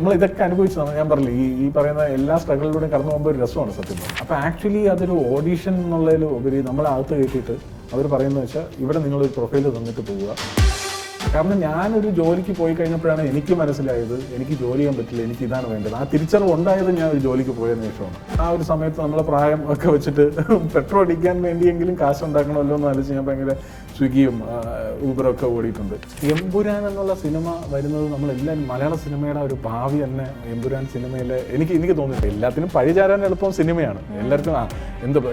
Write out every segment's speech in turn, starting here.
നമ്മൾ ഇതൊക്കെ അനുഭവിച്ചതാണ്. ഞാൻ പറഞ്ഞില്ല, ഈ പറയുന്ന എല്ലാ സ്ട്രഗിളിലൂടെയും കടന്നു പോകുമ്പോൾ ഒരു രസമാണ് സത്യം. അപ്പോൾ ആക്ച്വലി അതൊരു ഓഡീഷൻ എന്നുള്ളതിൽ ഉപരി നമ്മളെ അകത്ത് കയറ്റിയിട്ട് അവർ പറയുന്നത് വെച്ചാൽ ഇവിടെ നിങ്ങളൊരു പ്രൊഫൈൽ തന്നിട്ട് പോവുക. കാരണം ഞാനൊരു ജോലിക്ക് പോയി കഴിഞ്ഞപ്പോഴാണ് എനിക്ക് മനസ്സിലായത് എനിക്ക് ജോലി ചെയ്യാൻ പറ്റില്ല, എനിക്ക് ഇതാണ് വേണ്ടത്. ആ തിരിച്ചറിവ് ഉണ്ടായത് ഞാൻ ഒരു ജോലിക്ക് പോയതിനു ശേഷമാണ്. ആ ഒരു സമയത്ത് നമ്മളെ പ്രായം ഒക്കെ വെച്ചിട്ട് പെട്രോൾ അടിക്കാൻ വേണ്ടിയെങ്കിലും കാശ് ഉണ്ടാക്കണമല്ലോ എന്ന് ആലോചിച്ച് ഞാൻ ഭയങ്കര സ്വിഗ്ഗിയും ഊബറൊക്കെ ഓടിയിട്ടുണ്ട്. എമ്പുരാൻ എന്നുള്ള സിനിമ വരുന്നത് നമ്മളെല്ലാവരും മലയാള സിനിമയുടെ ഒരു ഭാവി തന്നെ എമ്പുരാൻ സിനിമയിൽ എനിക്ക് തോന്നിയിട്ടുണ്ട്. എല്ലാത്തിനും പഴിചാരാൻ എളുപ്പം സിനിമയാണ്. എല്ലാവർക്കും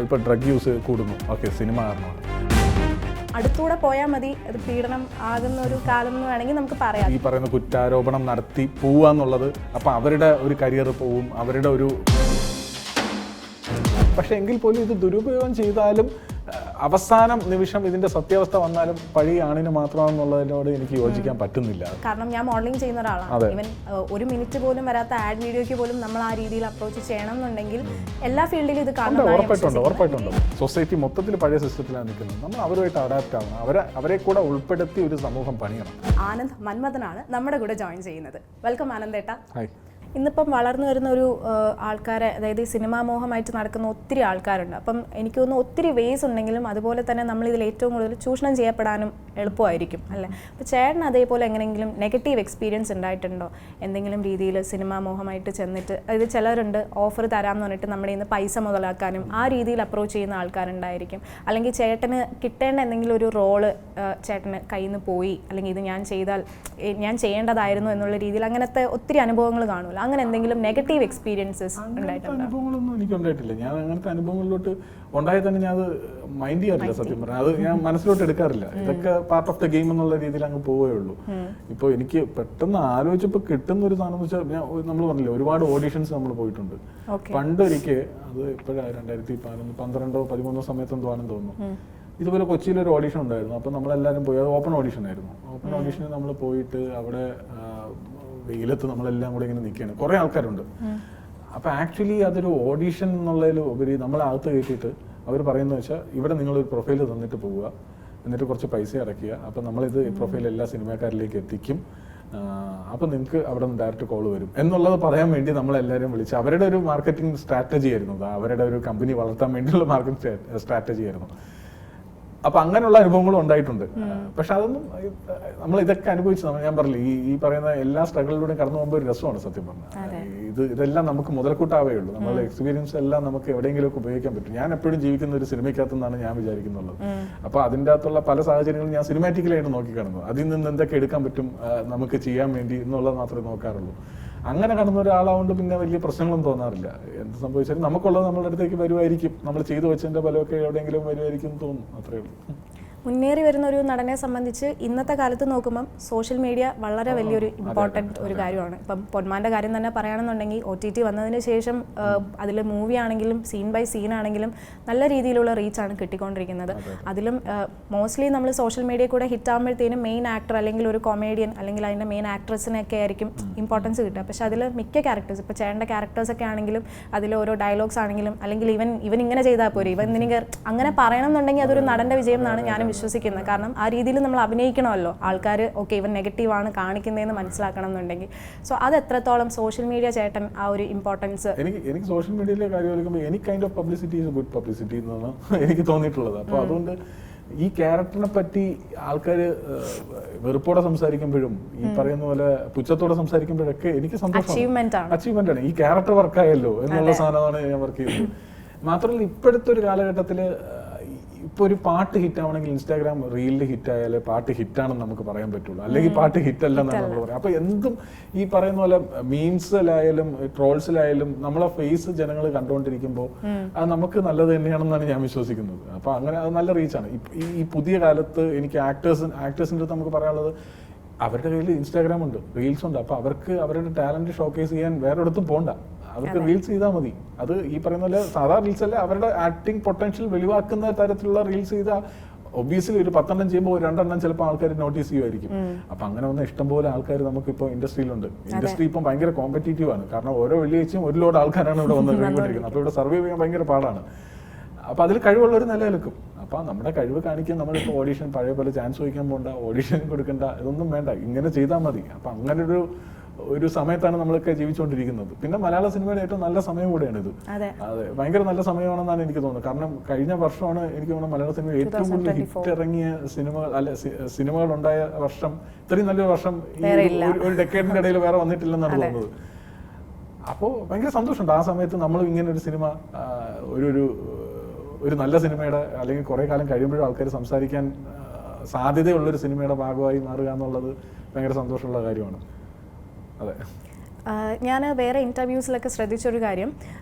ഇപ്പോൾ ഡ്രഗ് യൂസ് കൂടുന്നു, ഓക്കെ, സിനിമ കാരണമാണ്. അടുത്തൂടെ പോയാൽ മതി, അത് പീഡനം ആകുന്ന ഒരു കാലം എന്ന് വേണമെങ്കിൽ നമുക്ക് പറയാം. ഈ പറയുന്ന കുറ്റാരോപണം നടത്തി പോവാന്നുള്ളത്, അപ്പം അവരുടെ ഒരു കരിയർ പോവും, അവരുടെ ഒരു പക്ഷെ എങ്കിൽ പോലും ഇത് ദുരുപയോഗം ചെയ്താലും അവസാനം നിമിഷം ഇതിന്റെ സത്യാവസ്ഥ വന്നാലും പഴി ആണിന് മാത്രമാണെന്നുള്ളതിനോട് എനിക്ക് യോജിക്കാൻ പറ്റുന്നില്ല. കാരണം ഞാൻ മോഡലിംഗ് ചെയ്യുന്ന ഒരാളാണ്. ഇവൻ ഒരു മിനിറ്റ് പോലും വരാത്ത ആഡ് വീഡിയോയ്ക്ക് പോലും നമ്മൾ ആ രീതിയിൽ അപ്രോച്ച് ചെയ്യണം എന്നുണ്ടെങ്കിൽ എല്ലാ ഫീൽഡിലും ഇത് ഉറപ്പായിട്ടുണ്ട്. സൊസൈറ്റി മൊത്തത്തിൽ പഴയ സിസ്റ്റത്തിലാണ് നിൽക്കുന്നത്. നമ്മൾ അവരുമായിട്ട് അഡാപ്റ്റ് ആവണം, അവരെ കൂടെ ഉൾപ്പെടുത്തി ഒരു സമൂഹം പണിയണം. ആനന്ദ് മന്മഥനാണ് നമ്മുടെ കൂടെ ജോയിൻ ചെയ്യുന്നത്. വെൽക്കം ആനന്ദ് ഏട്ടാ. ഹായ്. ഇന്നിപ്പം വളർന്നു വരുന്ന ഒരു ആൾക്കാരെ, അതായത് സിനിമാ മോഹമായിട്ട് നടക്കുന്ന ഒത്തിരി ആൾക്കാരുണ്ട്. അപ്പം എനിക്ക് തോന്നുന്നു ഒത്തിരി വേസ് ഉണ്ടെങ്കിലും അതുപോലെ തന്നെ നമ്മളിതിൽ ഏറ്റവും കൂടുതൽ ചൂഷണം ചെയ്യപ്പെടാനും എളുപ്പമായിരിക്കും അല്ലേ? അപ്പോൾ ചേട്ടൻ അതേപോലെ എങ്ങനെയെങ്കിലും നെഗറ്റീവ് എക്സ്പീരിയൻസ് ഉണ്ടായിട്ടുണ്ടോ? എന്തെങ്കിലും രീതിയിൽ സിനിമാ മോഹമായിട്ട് ചെന്നിട്ട്, അതായത് ചിലരുണ്ട് ഓഫർ തരാമെന്ന് പറഞ്ഞിട്ട് നമ്മുടെ ഇന്ന് പൈസ മുതലാക്കാനും ആ രീതിയിൽ അപ്രോച്ച് ചെയ്യുന്ന ആൾക്കാരുണ്ടായിരിക്കും. അല്ലെങ്കിൽ ചേട്ടന് കിട്ടേണ്ട എന്തെങ്കിലും ഒരു റോള് ചേട്ടന് കയ്യിൽ നിന്ന് പോയി, അല്ലെങ്കിൽ ഇത് ഞാൻ ചെയ്യേണ്ടതായിരുന്നു എന്നുള്ള രീതിയിൽ അങ്ങനത്തെ ഒത്തിരി അനുഭവങ്ങൾ കാണുമല്ലോ. അങ്ങനെ എന്തെങ്കിലും നെഗറ്റീവ് എക്സ്പീരിയൻസസ് ഉണ്ടായിട്ടുണ്ടോ? അനുഭവങ്ങളൊന്നും എനിക്ക് ഉണ്ടായിട്ടില്ല. ഞാൻ അങ്ങനത്തെ അനുഭവങ്ങളിലോട്ട് ഉണ്ടായി തന്നെ ഞാൻ അത് മൈൻഡ് ചെയ്യാറില്ല സത്യം പറഞ്ഞാൽ. അത് ഞാൻ മനസ്സിലോട്ട് എടുക്കാറില്ല. ഇതൊക്കെ പാർട്ട് ഓഫ് ദ ഗെയിം എന്നുള്ള രീതിയിൽ അങ്ങ് പോവേ ഉള്ളൂ. ഇപ്പോൾ എനിക്ക് പെട്ടെന്ന് ആലോചിച്ചപ്പോൾ കിട്ടുന്ന ഒരു സാധനം എന്ന് വെച്ചാൽ, നമ്മൾ പറഞ്ഞില്ലേ ഒരുപാട് ഓഡീഷൻസ് നമ്മൾ പോയിട്ടുണ്ട്. പണ്ടൊരിക്കൽ അത് ഇപ്പോഴാണ് 2012-13 സമയത്തെന്തോ ആണെന്ന് തോന്നുന്നു, ഇതുപോലെ കൊച്ചിയിലൊരു ഓഡീഷൻ ഉണ്ടായിരുന്നു. അപ്പോൾ നമ്മളെല്ലാവരും പോയി. അത് ഓപ്പൺ ഓഡീഷൻ ആയിരുന്നു. ഓപ്പൺ ഓഡീഷന് നമ്മൾ പോയിട്ട് അവിടെ വെയിലത്ത് നമ്മളെല്ലാം കൂടെ ഇങ്ങനെ നിൽക്കുകയാണ്, കുറേ ആൾക്കാരുണ്ട്. അപ്പോൾ ആക്ച്വലി അതൊരു ഓഡീഷൻ എന്നുള്ളതിൽ ഉപരി നമ്മളെ അകത്ത് കയറ്റിയിട്ട് അവർ പറയുന്നത് വെച്ചാൽ ഇവിടെ നിങ്ങളൊരു പ്രൊഫൈൽ തന്നിട്ട് പോവുക, എന്നിട്ട് കുറച്ച് പൈസ അടയ്ക്കുക, അപ്പോൾ നമ്മളിത് ഈ പ്രൊഫൈൽ എല്ലാ സിനിമാക്കാരിലേക്ക് എത്തിക്കും, അപ്പോൾ നിങ്ങൾക്ക് അവിടെ നിന്ന് ഡയറക്റ്റ് കോൾ വരും എന്നുള്ളത് പറയാൻ വേണ്ടി നമ്മളെല്ലാവരും വിളിച്ച് അവരുടെ ഒരു മാർക്കറ്റിംഗ് സ്ട്രാറ്റജി ആയിരുന്നു. അവരുടെ ഒരു കമ്പനി വളർത്താൻ വേണ്ടിയുള്ള മാർക്കറ്റിംഗ് സ്ട്രാറ്റജി ആയിരുന്നു. അപ്പൊ അങ്ങനെയുള്ള അനുഭവങ്ങളും ഉണ്ടായിട്ടുണ്ട്. പക്ഷെ അതൊന്നും നമ്മൾ ഇതൊക്കെ അനുഭവിച്ചതാണ്. ഞാൻ പറഞ്ഞില്ല, ഈ പറയുന്ന എല്ലാ സ്ട്രഗിളിലൂടെയും കടന്നു പോകുമ്പോൾ ഒരു രസമാണ് സത്യം പറഞ്ഞാൽ. ഇതെല്ലാം നമുക്ക് മുതൽക്കൂട്ടാവേ ഉള്ളൂ. നമ്മളുടെ എക്സ്പീരിയൻസ് എല്ലാം നമുക്ക് എവിടെയെങ്കിലുമൊക്കെ ഉപയോഗിക്കാൻ പറ്റും. ഞാൻ എപ്പോഴും ജീവിക്കുന്ന ഒരു സിനിമയ്ക്കകത്തുനിന്നാണ് ഞാൻ വിചാരിക്കുന്നുള്ളത്. അപ്പൊ അതിൻ്റെ അകത്തുള്ള പല സാഹചര്യങ്ങളും ഞാൻ സിനിമാറ്റിക്കലായിട്ട് നോക്കിക്കാണുന്നത്. അതിൽ നിന്ന് എന്തൊക്കെ എടുക്കാൻ പറ്റും നമുക്ക് ചെയ്യാൻ വേണ്ടി എന്നുള്ളത് മാത്രമേ നോക്കാറുള്ളൂ. അങ്ങനെ കടന്ന ഒരാളാവുകൊണ്ട് പിന്നെ വലിയ പ്രശ്നങ്ങളൊന്നും തോന്നാറില്ല. എന്ത് സംഭവിച്ചാലും നമുക്കുള്ളത് നമ്മുടെ അടുത്തേക്ക് വരുമായിരിക്കും. നമ്മൾ ചെയ്തു വെച്ചതിന്റെ ഫലമൊക്കെ എവിടെയെങ്കിലും വരുമായിരിക്കും എന്ന് തോന്നും. അത്രയേ ഉള്ളൂ. മുന്നേറി വരുന്ന ഒരു നടനെ സംബന്ധിച്ച് ഇന്നത്തെ കാലത്ത് നോക്കുമ്പം സോഷ്യൽ മീഡിയ വളരെ വലിയൊരു ഇമ്പോർട്ടൻറ്റ് ഒരു കാര്യമാണ്. ഇപ്പം പൊന്മാൻ്റെ കാര്യം തന്നെ പറയുകയാണെന്നുണ്ടെങ്കിൽ OTT വന്നതിന് ശേഷം അതിൽ മൂവി ആണെങ്കിലും സീൻ ബൈ സീൻ ആണെങ്കിലും നല്ല രീതിയിലുള്ള റീച്ചാണ് കിട്ടിക്കൊണ്ടിരിക്കുന്നത്. അതിലും മോസ്റ്റ്ലി നമ്മൾ സോഷ്യൽ മീഡിയ കൂടെ ഹിറ്റ് ആകുമ്പോഴത്തേനും മെയിൻ ആക്ടർ അല്ലെങ്കിൽ ഒരു കൊമേഡിയൻ അല്ലെങ്കിൽ അതിൻ്റെ മെയിൻ ആക്ട്രസിനൊക്കെ ആയിരിക്കും ഇമ്പോർട്ടൻസ് കിട്ടുക. പക്ഷെ അതിൽ മിക്ക ക്യാരക്ടേഴ്സ്, ഇപ്പോൾ ചേട്ടൻ്റെ ക്യാരക്ടേഴ്സൊക്കെ ആണെങ്കിലും അതിൽ ഓരോ ഡയലോഗ്സ് ആണെങ്കിലും അല്ലെങ്കിൽ ഇവൻ ഇങ്ങനെ ചെയ്താൽ പോരെ, ഇവൻ നിനക്ക് അങ്ങനെ പറയണം എന്നുണ്ടെങ്കിൽ അതൊരു നടൻ്റെ വിജയം എന്നാണ് ഞാനും വിശ്വസിക്കുന്നത്. കാരണം ആ രീതിയിൽ നമ്മൾ അഭിനയിക്കണമല്ലോ. ആൾക്കാർ ഓക്കെ ഇവൻ നെഗറ്റീവാണ് കാണിക്കുന്നതെന്ന് മനസ്സിലാക്കണം എന്നുണ്ടെങ്കിൽ. സോ അത് എത്രത്തോളം സോഷ്യൽ മീഡിയ ചേട്ടൻ ആ ഒരു ഇമ്പോർട്ടൻസ്? എനിക്ക് സോഷ്യൽ മീഡിയയിലെ കാര്യം ആലോചിക്കുമ്പോൾ എനിക്ക് kind of publicity is good publicity എന്നാണ് എനിക്ക് തോന്നിയിട്ടുള്ളത്. അപ്പോൾ അതുകൊണ്ട് ഈ ക്യാരക്ടറിനെ പറ്റി ആൾക്കാർ വെറുപ്പോടെ സംസാരിക്കുമ്പോഴും ഈ പറയുന്ന പോലെ പുച്ഛത്തോടെ സംസാരിക്കുമ്പോഴൊക്കെ എനിക്ക് സന്തോഷമാണ്, അച്ചീവ്മെന്റ് ആണ്. ഈ ക്യാരക്ടർ വർക്കായല്ലോ എന്നുള്ള സാധനമാണ് ഞാൻ വർക്ക് ചെയ്യുന്നത്. മാത്രമല്ല ഇപ്പോഴത്തെ ഒരു കാലഘട്ടത്തിൽ ഇപ്പോൾ ഒരു പാട്ട് ഹിറ്റ് ആവണമെങ്കിൽ ഇൻസ്റ്റാഗ്രാം റീലിൽ ഹിറ്റ് ആയാലേ പാട്ട് ഹിറ്റാണെന്ന് നമുക്ക് പറയാൻ പറ്റുള്ളൂ, അല്ലെങ്കിൽ പാട്ട് ഹിറ്റ് അല്ലെന്നാണ് നമ്മൾ പറയാം. അപ്പോൾ എന്തും ഈ പറയുന്ന പോലെ മീംസിലായാലും ട്രോൾസിലായാലും നമ്മളെ ഫേസ് ജനങ്ങൾ കണ്ടുകൊണ്ടിരിക്കുമ്പോൾ അത് നമുക്ക് നല്ലത് തന്നെയാണെന്നാണ് ഞാൻ വിശ്വസിക്കുന്നത്. അപ്പോൾ അങ്ങനെ അത് നല്ല റീച്ചാണ്. ഈ പുതിയ കാലത്ത് എനിക്ക് ആക്ടേഴ്സിൻ്റെ അടുത്ത് നമുക്ക് പറയാനുള്ളത്, അവരുടെ കയ്യിൽ ഇൻസ്റ്റാഗ്രാം ഉണ്ട്, റീൽസ് ഉണ്ട്. അപ്പോൾ അവർക്ക് അവരുടെ ടാലന്റ് ഷോക്കേസ് ചെയ്യാൻ വേറെ ഇടത്തും പോകണ്ട, അവർക്ക് റീൽസ് ചെയ്താൽ മതി. അത് ഈ പറയുന്ന പോലെ സാധാരണ റീൽസ് അല്ല, അവരുടെ ആക്ടിങ് പൊട്ടൻഷ്യൽ വെളിവാക്കുന്ന തരത്തിലുള്ള റീൽസ് ചെയ്താൽ ഒബ്വിയസ്ലി ഒരു 10 എണ്ണം ചെയ്യുമ്പോൾ 2 എണ്ണം ചിലപ്പോൾ ആൾക്കാർ നോട്ടീസ് ചെയ്യുമായിരിക്കും. അപ്പൊ അങ്ങനെ വന്ന ഇഷ്ടംപോലെ ആൾക്കാർ നമുക്കിപ്പോൾ ഇൻഡസ്ട്രിയിലുണ്ട്. ഇൻഡസ്ട്രി ഇപ്പം ഭയങ്കര കോമ്പറ്റീറ്റീവ് ആണ്. കാരണം ഓരോ വെള്ളിയാഴ്ചയും ഒരു ലോഡ് ആൾക്കാരാണ് ഇവിടെ വന്ന് കഴിഞ്ഞുകൊണ്ടിരിക്കുന്നത്. അപ്പോൾ ഇവിടെ സർവൈവ് ചെയ്യാൻ ഭയങ്കര പാടാണ്. അപ്പോൾ അതിൽ കഴിവുള്ളവർ നിലനിൽക്കും. അപ്പോൾ നമ്മുടെ കഴിവ് കാണിക്കാൻ നമ്മളിപ്പോൾ ഓഡീഷൻ പഴയ പോലെ ചാൻസ് ചോദിക്കാൻ പോകണ്ട, ഓഡീഷൻ കൊടുക്കണ്ട, ഇതൊന്നും വേണ്ട, ഇങ്ങനെ ചെയ്താൽ മതി. അപ്പം അങ്ങനൊരു ഒരു സമയത്താണ് നമ്മളൊക്കെ ജീവിച്ചുകൊണ്ടിരിക്കുന്നത്. പിന്നെ മലയാള സിനിമയുടെ ഏറ്റവും നല്ല സമയം കൂടെയാണ് ഇത്. അതെ, ഭയങ്കര നല്ല സമയമാണെന്നാണ് എനിക്ക് തോന്നുന്നത്. കാരണം കഴിഞ്ഞ വർഷമാണ് എനിക്ക് തോന്നുന്നത് മലയാള സിനിമ ഏറ്റവും കൂടുതൽ ഹിറ്റ് ഇറങ്ങിയ സിനിമകൾ സിനിമകൾ ഉണ്ടായ വർഷം. ഇത്രയും നല്ലൊരു വർഷം ഈ ഒരു ഡെക്കേഡിന്റെ ഇടയിൽ വേറെ വന്നിട്ടില്ലെന്നാണ് തോന്നുന്നത്. അപ്പോൾ ഭയങ്കര സന്തോഷമുണ്ട് ആ സമയത്ത് നമ്മൾ ഇങ്ങനെ ഒരു സിനിമ ഒരു നല്ല സിനിമയുടെ അല്ലെങ്കിൽ കുറെ കാലം കഴിയുമ്പോഴും ആൾക്കാർ സംസാരിക്കാൻ സാധ്യതയുള്ളൊരു സിനിമയുടെ ഭാഗമായി മാറുക എന്നുള്ളത് ഭയങ്കര സന്തോഷമുള്ള കാര്യമാണ്. അതെ. ഞാൻ വേറെ ഇൻ്റർവ്യൂസിലൊക്കെ ശ്രദ്ധിച്ചൊരു കാര്യം,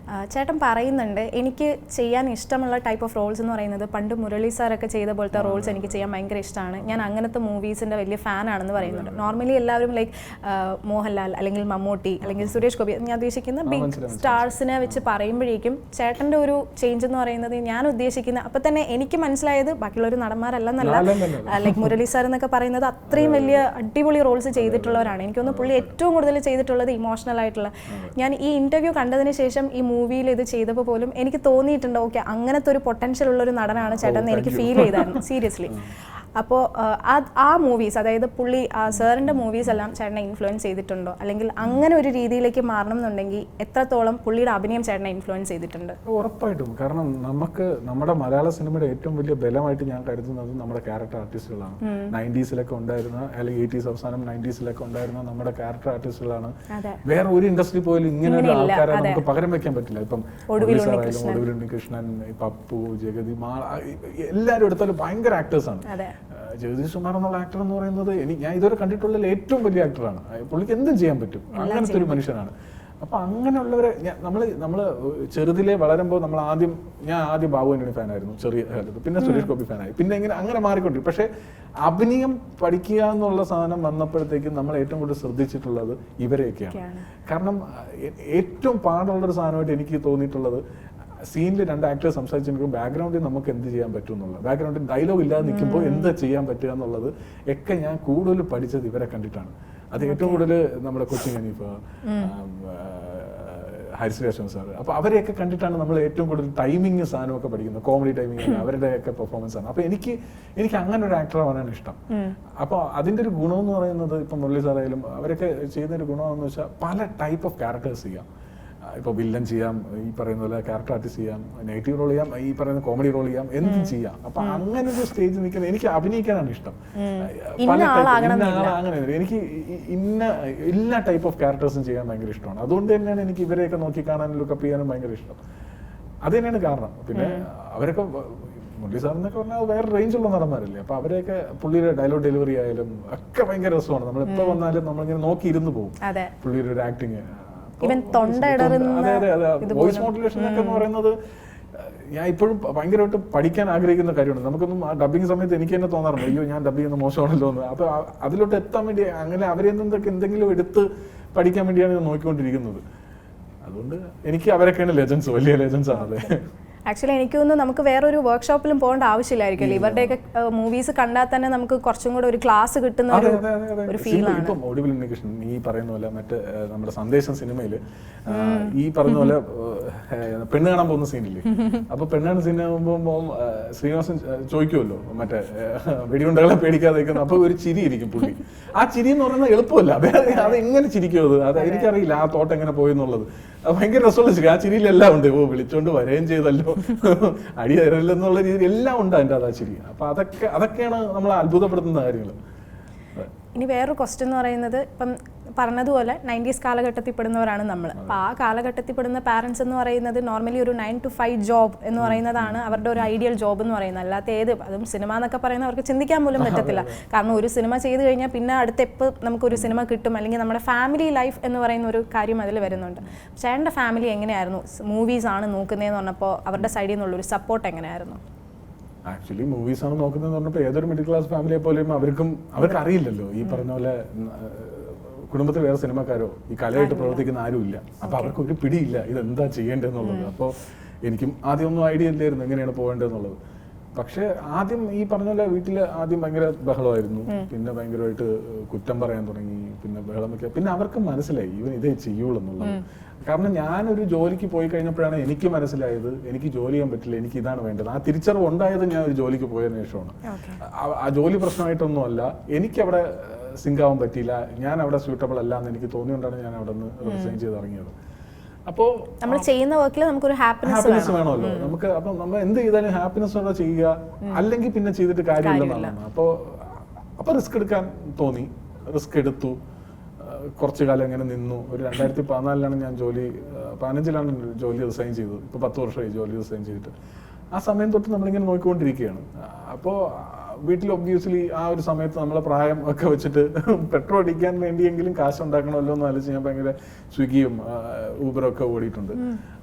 ചേട്ടൻ പറയുന്നുണ്ട് എനിക്ക് ചെയ്യാൻ ഇഷ്ടമുള്ള ടൈപ്പ് ഓഫ് റോൾസ് എന്ന് പറയുന്നത് പണ്ട് മുരളി സാറൊക്കെ ചെയ്ത പോലത്തെ റോൾസ് എനിക്ക് ചെയ്യാൻ ഭയങ്കര ഇഷ്ടമാണ്, ഞാൻ അങ്ങനത്തെ മൂവീസിൻ്റെ വലിയ ഫാനാണെന്ന് പറയുന്നുണ്ട്. നോർമലി എല്ലാവരും ലൈക്ക് മോഹൻലാൽ അല്ലെങ്കിൽ മമ്മൂട്ടി അല്ലെങ്കിൽ സുരേഷ് ഗോപി, ഞാൻ ഉദ്ദേശിക്കുന്ന ബിഗ് സ്റ്റാർസിനെ വെച്ച് പറയുമ്പോഴേക്കും ചേട്ടൻ്റെ ഒരു ചേഞ്ച് എന്ന് പറയുന്നത് ഞാൻ ഉദ്ദേശിക്കുന്ന അപ്പം തന്നെ എനിക്ക് മനസ്സിലായത് ബാക്കിയുള്ളൊരു നടന്മാരല്ലെന്നല്ല, ലൈക്ക് മുരളി സാർ എന്നൊക്കെ പറയുന്നത് അത്രയും വലിയ അടിപൊളി റോൾസ് ചെയ്തിട്ടുള്ളവരാണ്. എനിക്കൊന്ന് പുള്ളി ഏറ്റവും കൂടുതൽ ചെയ്തിട്ടുള്ളത് ഇമോഷണൽ ആയിട്ടുള്ള. ഞാൻ ഈ ഇന്റർവ്യൂ കണ്ടതിന് ശേഷം ഈ മൂവിയിൽ ഇത് ചെയ്തപ്പോൾ പോലും എനിക്ക് തോന്നിയിട്ടുണ്ട് ഓക്കെ അങ്ങനത്തെ ഒരു പൊട്ടൻഷ്യൽ ഉള്ളൊരു നടനാണ് ചേട്ടൻ എന്ന് എനിക്ക് ഫീൽ ചെയ്തായിരുന്നു സീരിയസ്ലി. അപ്പോൾ ആ മൂവീസ്, അതായത് പുള്ളി സാറിൻ്റെ മൂവീസ് എല്ലാം ചേട്ടനെ ഇൻഫ്ലുവൻസ് ചെയ്തിട്ടുണ്ടോ, അല്ലെങ്കിൽ അങ്ങനെ ഒരു രീതിയിലേക്ക് മാറണം എന്നുണ്ടെങ്കിൽ എത്രത്തോളം പുള്ളിയുടെ അഭിനയം ചേട്ടനെ ഇൻഫ്ലുവൻസ് ചെയ്തിട്ടുണ്ട്? ഉറപ്പായിട്ടും. കാരണം നമ്മുടെ മലയാള സിനിമയുടെ ഏറ്റവും വലിയ ബലമായിട്ട് ഞാൻ കരുതുന്നത് നമ്മുടെ ക്യാരക്ടർ ആർട്ടിസ്റ്റുകളാണ്. 90s ഉണ്ടായിരുന്ന അല്ലെങ്കിൽ 80s അവസാനം 90s ഉണ്ടായിരുന്ന നമ്മുടെ ക്യാരക്ടർ ആർട്ടിസ്റ്റുകളാണ്. വേറെ ഒരു ഇൻഡസ്ട്രി പോലും ഇങ്ങനെ ഒരു ആൾക്കാരെ നമുക്ക് പകരം വെക്കാൻ പറ്റില്ല. ഇപ്പം ഒടുവിൽ ഉണ്ണികൃഷ്ണൻ, പപ്പു, ജഗതി, എല്ലാവരും എടുത്താലും ഭയങ്കര ആക്ടേഴ്സാണ്. ജഗദീഷ് കുമാർ എന്നുള്ള ആക്ടർ എന്ന് പറയുന്നത് ഞാൻ ഇതുവരെ കണ്ടിട്ടുള്ള ഏറ്റവും വലിയ ആക്ടറാണ്. പുള്ളിക്ക് എന്തും ചെയ്യാൻ പറ്റും, അങ്ങനത്തെ ഒരു മനുഷ്യനാണ്. അപ്പൊ അങ്ങനെയുള്ളവരെ നമ്മള് ചെറുതിലെ വളരുമ്പോൾ ഞാൻ ആദ്യം ബാബു ആന്റണി ഫാനായിരുന്നു ചെറിയ കാലത്ത്, പിന്നെ സുരേഷ് ഗോപി ഫാനായി, പിന്നെ അങ്ങനെ മാറിക്കൊണ്ടിരിക്കും. പക്ഷെ അഭിനയം പഠിക്കുക എന്നുള്ള സാധനം വന്നപ്പോഴത്തേക്കും നമ്മൾ ഏറ്റവും കൂടുതൽ ശ്രദ്ധിച്ചിട്ടുള്ളത് ഇവരെയൊക്കെയാണ്. കാരണം ഏറ്റവും പാടുള്ളൊരു സാധനമായിട്ട് എനിക്ക് തോന്നിയിട്ടുള്ളത് സീനിൽ രണ്ട് ആക്ടേഴ്സ് സംസാരിച്ചിരിക്കും, ബാക്ക്ഗ്രൗണ്ടിൽ നമുക്ക് എന്ത് ചെയ്യാൻ പറ്റും എന്നുള്ളത്, ബാക്ക്ഗ്രൗണ്ടിൽ ഡയലോഗ് ഇല്ലാതെ നിൽക്കുമ്പോൾ എന്ത് ചെയ്യാൻ പറ്റുക എന്നുള്ളത് ഒക്കെ ഞാൻ കൂടുതൽ പഠിച്ചത് ഇവരെ കണ്ടിട്ടാണ്. അത് ഏറ്റവും കൂടുതൽ നമ്മുടെ കൊച്ചിൻ ഹനീഫ, ഹരിശ്രീരാജൻ സാർ, അപ്പൊ അവരെയൊക്കെ കണ്ടിട്ടാണ് നമ്മൾ ഏറ്റവും കൂടുതൽ ടൈമിങ് സാധനമൊക്കെ പഠിക്കുന്നത്. കോമഡി ടൈമിങ് അവരുടെയൊക്കെ പെർഫോമൻസ് ആണ്. അപ്പൊ എനിക്ക് അങ്ങനെ ഒരു ആക്ടർ ആവാനാണ് ഇഷ്ടം. അപ്പൊ അതിന്റെ ഒരു ഗുണം എന്ന് പറയുന്നത് ഇപ്പൊ മുരളി സാറായാലും അവരൊക്കെ ചെയ്യുന്ന ഒരു ഗുണമെന്ന് വെച്ചാൽ പല ടൈപ്പ് ഓഫ് ക്യാരക്ടേഴ്സ് ചെയ്യാം. ഇപ്പോൾ വില്ലൻ ചെയ്യാം, ഈ പറയുന്ന പോലെ ക്യാരക്ടർ ആർട്ടിസ്റ്റ് ചെയ്യാം, നെഗറ്റീവ് റോൾ ചെയ്യാം, ഈ പറയുന്ന കോമഡി റോൾ ചെയ്യാം, എന്തും ചെയ്യാം. അപ്പൊ അങ്ങനെ ഒരു സ്റ്റേജ് നിൽക്കുന്നത് എനിക്ക് അഭിനയിക്കാനാണ് ഇഷ്ടം. അങ്ങനെ എനിക്ക് എല്ലാ ടൈപ്പ് ഓഫ് ക്യാരക്ടേഴ്സും ചെയ്യാൻ ഭയങ്കര ഇഷ്ടമാണ്. അതുകൊണ്ട് തന്നെയാണ് എനിക്ക് ഇവരെയൊക്കെ നോക്കിക്കാണാനും ലുക്കപ്പ് ചെയ്യാനും ഭയങ്കര ഇഷ്ടം. അത് തന്നെയാണ് കാരണം. പിന്നെ അവരൊക്കെ മുരളി സാറിനൊക്കെ പറഞ്ഞാൽ വേറെ റേഞ്ചുള്ള നടന്മാരല്ലേ. അപ്പൊ അവരെയൊക്കെ പുള്ളിയുടെ ഡയലോഗ് ഡെലിവറി ആയാലും ഒക്കെ ഭയങ്കര രസമാണ്. നമ്മളെപ്പോ വന്നാലും നമ്മളിങ്ങനെ നോക്കിയിരുന്നു പോകും പുള്ളിയുടെ ഒരു ആക്ടിങ്. വോയിസ് മോഡുലേഷൻ ഒക്കെ എന്ന് പറയുന്നത് ഞാൻ ഇപ്പോഴും ഭയങ്കരമായിട്ട് പഠിക്കാൻ ആഗ്രഹിക്കുന്ന കാര്യമാണ്. നമുക്കൊന്നും ആ ഡബിങ് സമയത്ത് എനിക്ക് തന്നെ തോന്നാറുണ്ട് അയ്യോ ഞാൻ ഡബ് ചെയ്യുന്ന മോശമാണല്ലോ എന്ന്. അപ്പൊ അതിലോട്ട് എത്താൻ വേണ്ടി അങ്ങനെ അവരെ എന്തെങ്കിലും എടുത്ത് പഠിക്കാൻ വേണ്ടിയാണ് ഞാൻ നോക്കിക്കൊണ്ടിരിക്കുന്നത്. അതുകൊണ്ട് എനിക്ക് അവരൊക്കെയാണ് ലെജൻസ്, വലിയ ലെജൻസ് ആണത്. ആക്ച്വലി എനിക്ക് തോന്നുന്നു നമുക്ക് വേറൊരു വർക്ക്ഷോപ്പിലും പോകേണ്ട ആവശ്യമില്ലായിരിക്കും. ഇവരുടെയൊക്കെ മൂവീസ് കണ്ടാൽ തന്നെ നമുക്ക് കുറച്ചും കൂടെ ഒരു ക്ലാസ് കിട്ടുന്ന ഒരു ഫീലാണ്. ഇപ്പം ഒടുവിൽ ഉണ്ണികൃഷ്ണൻ ഈ പറയുന്ന പോലെ മറ്റേ നമ്മുടെ സന്ദേശം സിനിമയില് ഈ പറയുന്ന പോലെ പെണ്ണ് കാണാൻ പോകുന്ന സീനില്ലേ, അപ്പൊ പെണ്ണ് കാണുന്ന സീൻ പോകുമ്പോൾ ശ്രീനിവാസൻ ചോദിക്കുമല്ലോ മറ്റേ വെടിയുണ്ടകളെ പേടിക്കാതെ നിൽക്കുന്നു. അപ്പൊ ഒരു ചിരി ഇരിക്കും പുള്ളി. ആ ചിരി എന്ന് പറയുന്നത് എളുപ്പമല്ല. അത് എങ്ങനെ ചിരിക്കും അത് എനിക്കറിയില്ല ആ തോട്ട് എങ്ങനെ പോയെന്നുള്ളത്. ഭയങ്കര രസമുള്ള ചിരി. ആ ചിരിയിലെല്ലാം ഉണ്ട്. വിളിച്ചോണ്ട് വരെയും ചെയ്തല്ലോ, അടി തരല്ലെന്നുള്ള രീതിയിൽ എല്ലാം ഉണ്ട് അതിൻ്റെ ആ ചിരി. അപ്പൊ അതൊക്കെയാണ് നമ്മളെ അത്ഭുതപ്പെടുത്തുന്ന കാര്യങ്ങൾ. ഇനി വേറൊരു ക്വസ്റ്റ്യൻ എന്ന് പറയുന്നത്, ഇപ്പം പറഞ്ഞതുപോലെ 90s കാലഘട്ടത്തിൽ പെടുന്നവരാണ് നമ്മൾ. അപ്പോൾ ആ കാലഘട്ടത്തിൽ പെടുന്ന പാരൻസ് എന്ന് പറയുന്നത് നോർമലി ഒരു 9 to 5 ജോബ് എന്ന് പറയുന്നതാണ് അവരുടെ ഒരു ഐഡിയൽ ജോബ് എന്ന് പറയുന്നത്. അല്ലാത്ത അതും സിനിമ എന്നൊക്കെ പറയുന്നത് അവർക്ക് ചിന്തിക്കാൻ പോലും പറ്റത്തില്ല. കാരണം ഒരു സിനിമ ചെയ്ത് കഴിഞ്ഞാൽ പിന്നെ അടുത്ത എപ്പോൾ നമുക്കൊരു സിനിമ കിട്ടും, അല്ലെങ്കിൽ നമ്മുടെ ഫാമിലി ലൈഫ് എന്ന് പറയുന്ന ഒരു കാര്യം അതിൽ വരുന്നുണ്ട്. ചേട്ടൻ്റെ ഫാമിലി എങ്ങനെയായിരുന്നു മൂവീസ് ആണ് നോക്കുന്നതെന്ന് പറഞ്ഞപ്പോൾ അവരുടെ സൈഡിൽ നിന്നുള്ളൊരു സപ്പോർട്ട് എങ്ങനെയായിരുന്നു? ആക്ച്വലി മൂവീസ് ആണ് നോക്കുന്നതെന്ന് പറഞ്ഞപ്പോൾ ഏതൊരു മിഡിൽ ക്ലാസ് ഫാമിലിയെ പോലെയും അവർക്ക് അറിയില്ലല്ലോ ഈ പറഞ്ഞ പോലെ കുടുംബത്തിൽ വേറെ സിനിമക്കാരോ ഈ കലയായിട്ട് പ്രവർത്തിക്കുന്ന ആരും ഇല്ല. അപ്പൊ അവർക്ക് ഒരു പിടിയില്ല ഇതെന്താ ചെയ്യേണ്ടതെന്നുള്ളത്. അപ്പോൾ എനിക്കും ആദ്യം ഒന്നും ഐഡിയ ഇല്ലായിരുന്നു എങ്ങനെയാണ് പോകേണ്ടതെന്നുള്ളത്. പക്ഷെ ആദ്യം ഈ പറഞ്ഞ പോലെ വീട്ടിൽ ആദ്യം ഭയങ്കര ബഹളമായിരുന്നു, പിന്നെ ഭയങ്കരമായിട്ട് കുറ്റം പറയാൻ തുടങ്ങി, പിന്നെ ബഹളം വെക്കുക. പിന്നെ അവർക്ക് മനസ്സിലായി ഇവൻ ഇതേ ചെയ്യുള്ളൂ എന്നുള്ളത്. കാരണം ഞാനൊരു ജോലിക്ക് പോയി കഴിഞ്ഞപ്പോഴാണ് എനിക്ക് മനസ്സിലായത് എനിക്ക് ജോലി ചെയ്യാൻ പറ്റില്ല, എനിക്ക് ഇതാണ് വേണ്ടത്. ആ തിരിച്ചറിവ് ഉണ്ടായത് ഞാൻ ഒരു ജോലിക്ക് പോയതിനു ശേഷമാണ്. ആ ജോലി പ്രശ്നമായിട്ടൊന്നുമല്ല, എനിക്കവിടെ സിങ്ക് ആവാൻ പറ്റിയില്ല, ഞാൻ അവിടെ സ്യൂട്ടബിൾ അല്ല എന്ന് എനിക്ക് തോന്നിയോണ്ടാണ് ഞാൻ അവിടെ നിന്ന് റിസൈൻ ചെയ്ത് ഇറങ്ങിയത്. അപ്പോൾ നമ്മൾ ചെയ്യുന്ന വർക്കിൽ നമുക്കൊരു ഹാപ്പിനെസ് വേണമല്ലോ നമുക്ക്. അപ്പം നമ്മൾ എന്ത് ചെയ്താലും ഹാപ്പിനെസ്സോടെ ചെയ്യുക, അല്ലെങ്കിൽ പിന്നെ ചെയ്തിട്ട് കാര്യമില്ലെന്നാണ്. അപ്പോൾ റിസ്ക് എടുക്കാൻ തോന്നി, റിസ്ക് എടുത്തു. കുറച്ചു കാലം ഇങ്ങനെ നിന്നു. ഒരു 2014 ഞാൻ 15 ജോലി റിസൈൻ ചെയ്തത്. ഇപ്പോൾ 10 വർഷമായി ജോലി റിസൈൻ ചെയ്തിട്ട്. ആ സമയം തൊട്ട് നമ്മളിങ്ങനെ നോക്കിക്കൊണ്ടിരിക്കുകയാണ്. അപ്പോൾ വീട്ടിൽ ഒബ്വിയസ്ലി ആ ഒരു സമയത്ത് നമ്മളെ പ്രായം ഒക്കെ വെച്ചിട്ട് പെട്രോൾ അടിക്കാൻ വേണ്ടിയെങ്കിലും കാശ് ഉണ്ടാക്കണമല്ലോ എന്ന് ആലോചിച്ച് ഞാൻ ഭയങ്കര സ്വിഗ്ഗിയും ഊബറൊക്കെ ഓടിയിട്ടുണ്ട്.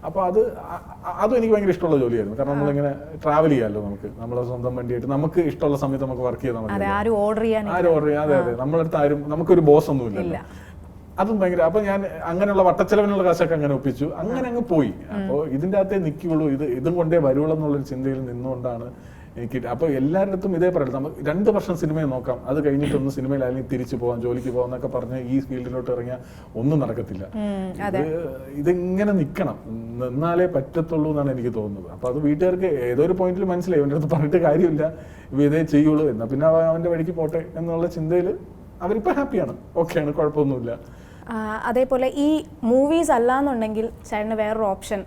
അപ്പോൾ അതും എനിക്ക് ഭയങ്കര ഇഷ്ടമുള്ള ജോലിയായിരുന്നു. കാരണം നമ്മളിങ്ങനെ ട്രാവൽ ചെയ്യാമല്ലോ, നമുക്ക് നമ്മളെ സ്വന്തം വണ്ടിയായിട്ട് നമുക്ക് ഇഷ്ടമുള്ള സമയത്ത് നമുക്ക് വർക്ക് ചെയ്താൽ മതി. ആരും ഓർഡർ ചെയ്യാൻ, അതെ അതെ, നമ്മളടുത്ത് ആരും, നമുക്കൊരു ബോസ് ഒന്നുമില്ല. അതും ഭയങ്കര. അപ്പൊ ഞാൻ അങ്ങനെയുള്ള വട്ടച്ചെലവിനുള്ള കാശൊക്കെ അങ്ങനെ ഒപ്പിച്ചു, അങ്ങനെ അങ്ങ് പോയി. അപ്പോൾ ഇതിൻ്റെ അകത്തേ നിൽക്കുകയുള്ളൂ, ഇതും കൊണ്ടേ വരുള്ളൂ എന്നുള്ളൊരു ചിന്തയിൽ നിന്നുകൊണ്ടാണ് എനിക്ക്. അപ്പോൾ എല്ലാവരുടെ ഇതേ പറയുള്ളൂ, നമുക്ക് 2 വർഷം സിനിമയെ നോക്കാം, അത് കഴിഞ്ഞിട്ടൊന്ന് സിനിമയിലായാലും തിരിച്ചു പോകാം, ജോലിക്ക് പോകാം എന്നൊക്കെ പറഞ്ഞ് ഈ ഫീൽഡിലോട്ട് ഇറങ്ങിയാൽ ഒന്നും നടക്കത്തില്ല. ഇതിങ്ങനെ നിൽക്കണം, നിന്നാലേ പറ്റത്തുള്ളൂ എന്നാണ് എനിക്ക് തോന്നുന്നത്. അപ്പൊ അത് വീട്ടുകാർക്ക് ഏതോ ഒരു പോയിന്റിൽ മനസ്സിലായി, അവൻ്റെ അടുത്ത് പറഞ്ഞിട്ട് കാര്യമില്ല, ഇതേ ചെയ്യുള്ളൂ, എന്നാ പിന്നെ അവൻ്റെ വഴിക്ക് പോട്ടെ എന്നുള്ള ചിന്തയിൽ അവരിപ്പോൾ ഹാപ്പിയാണ്, ഓക്കെയാണ്, കുഴപ്പമൊന്നുമില്ല. അതേപോലെ ഈ മൂവീസ് അല്ലാന്നുണ്ടെങ്കിൽ ചേട്ടന് വേറൊരു ഓപ്ഷൻ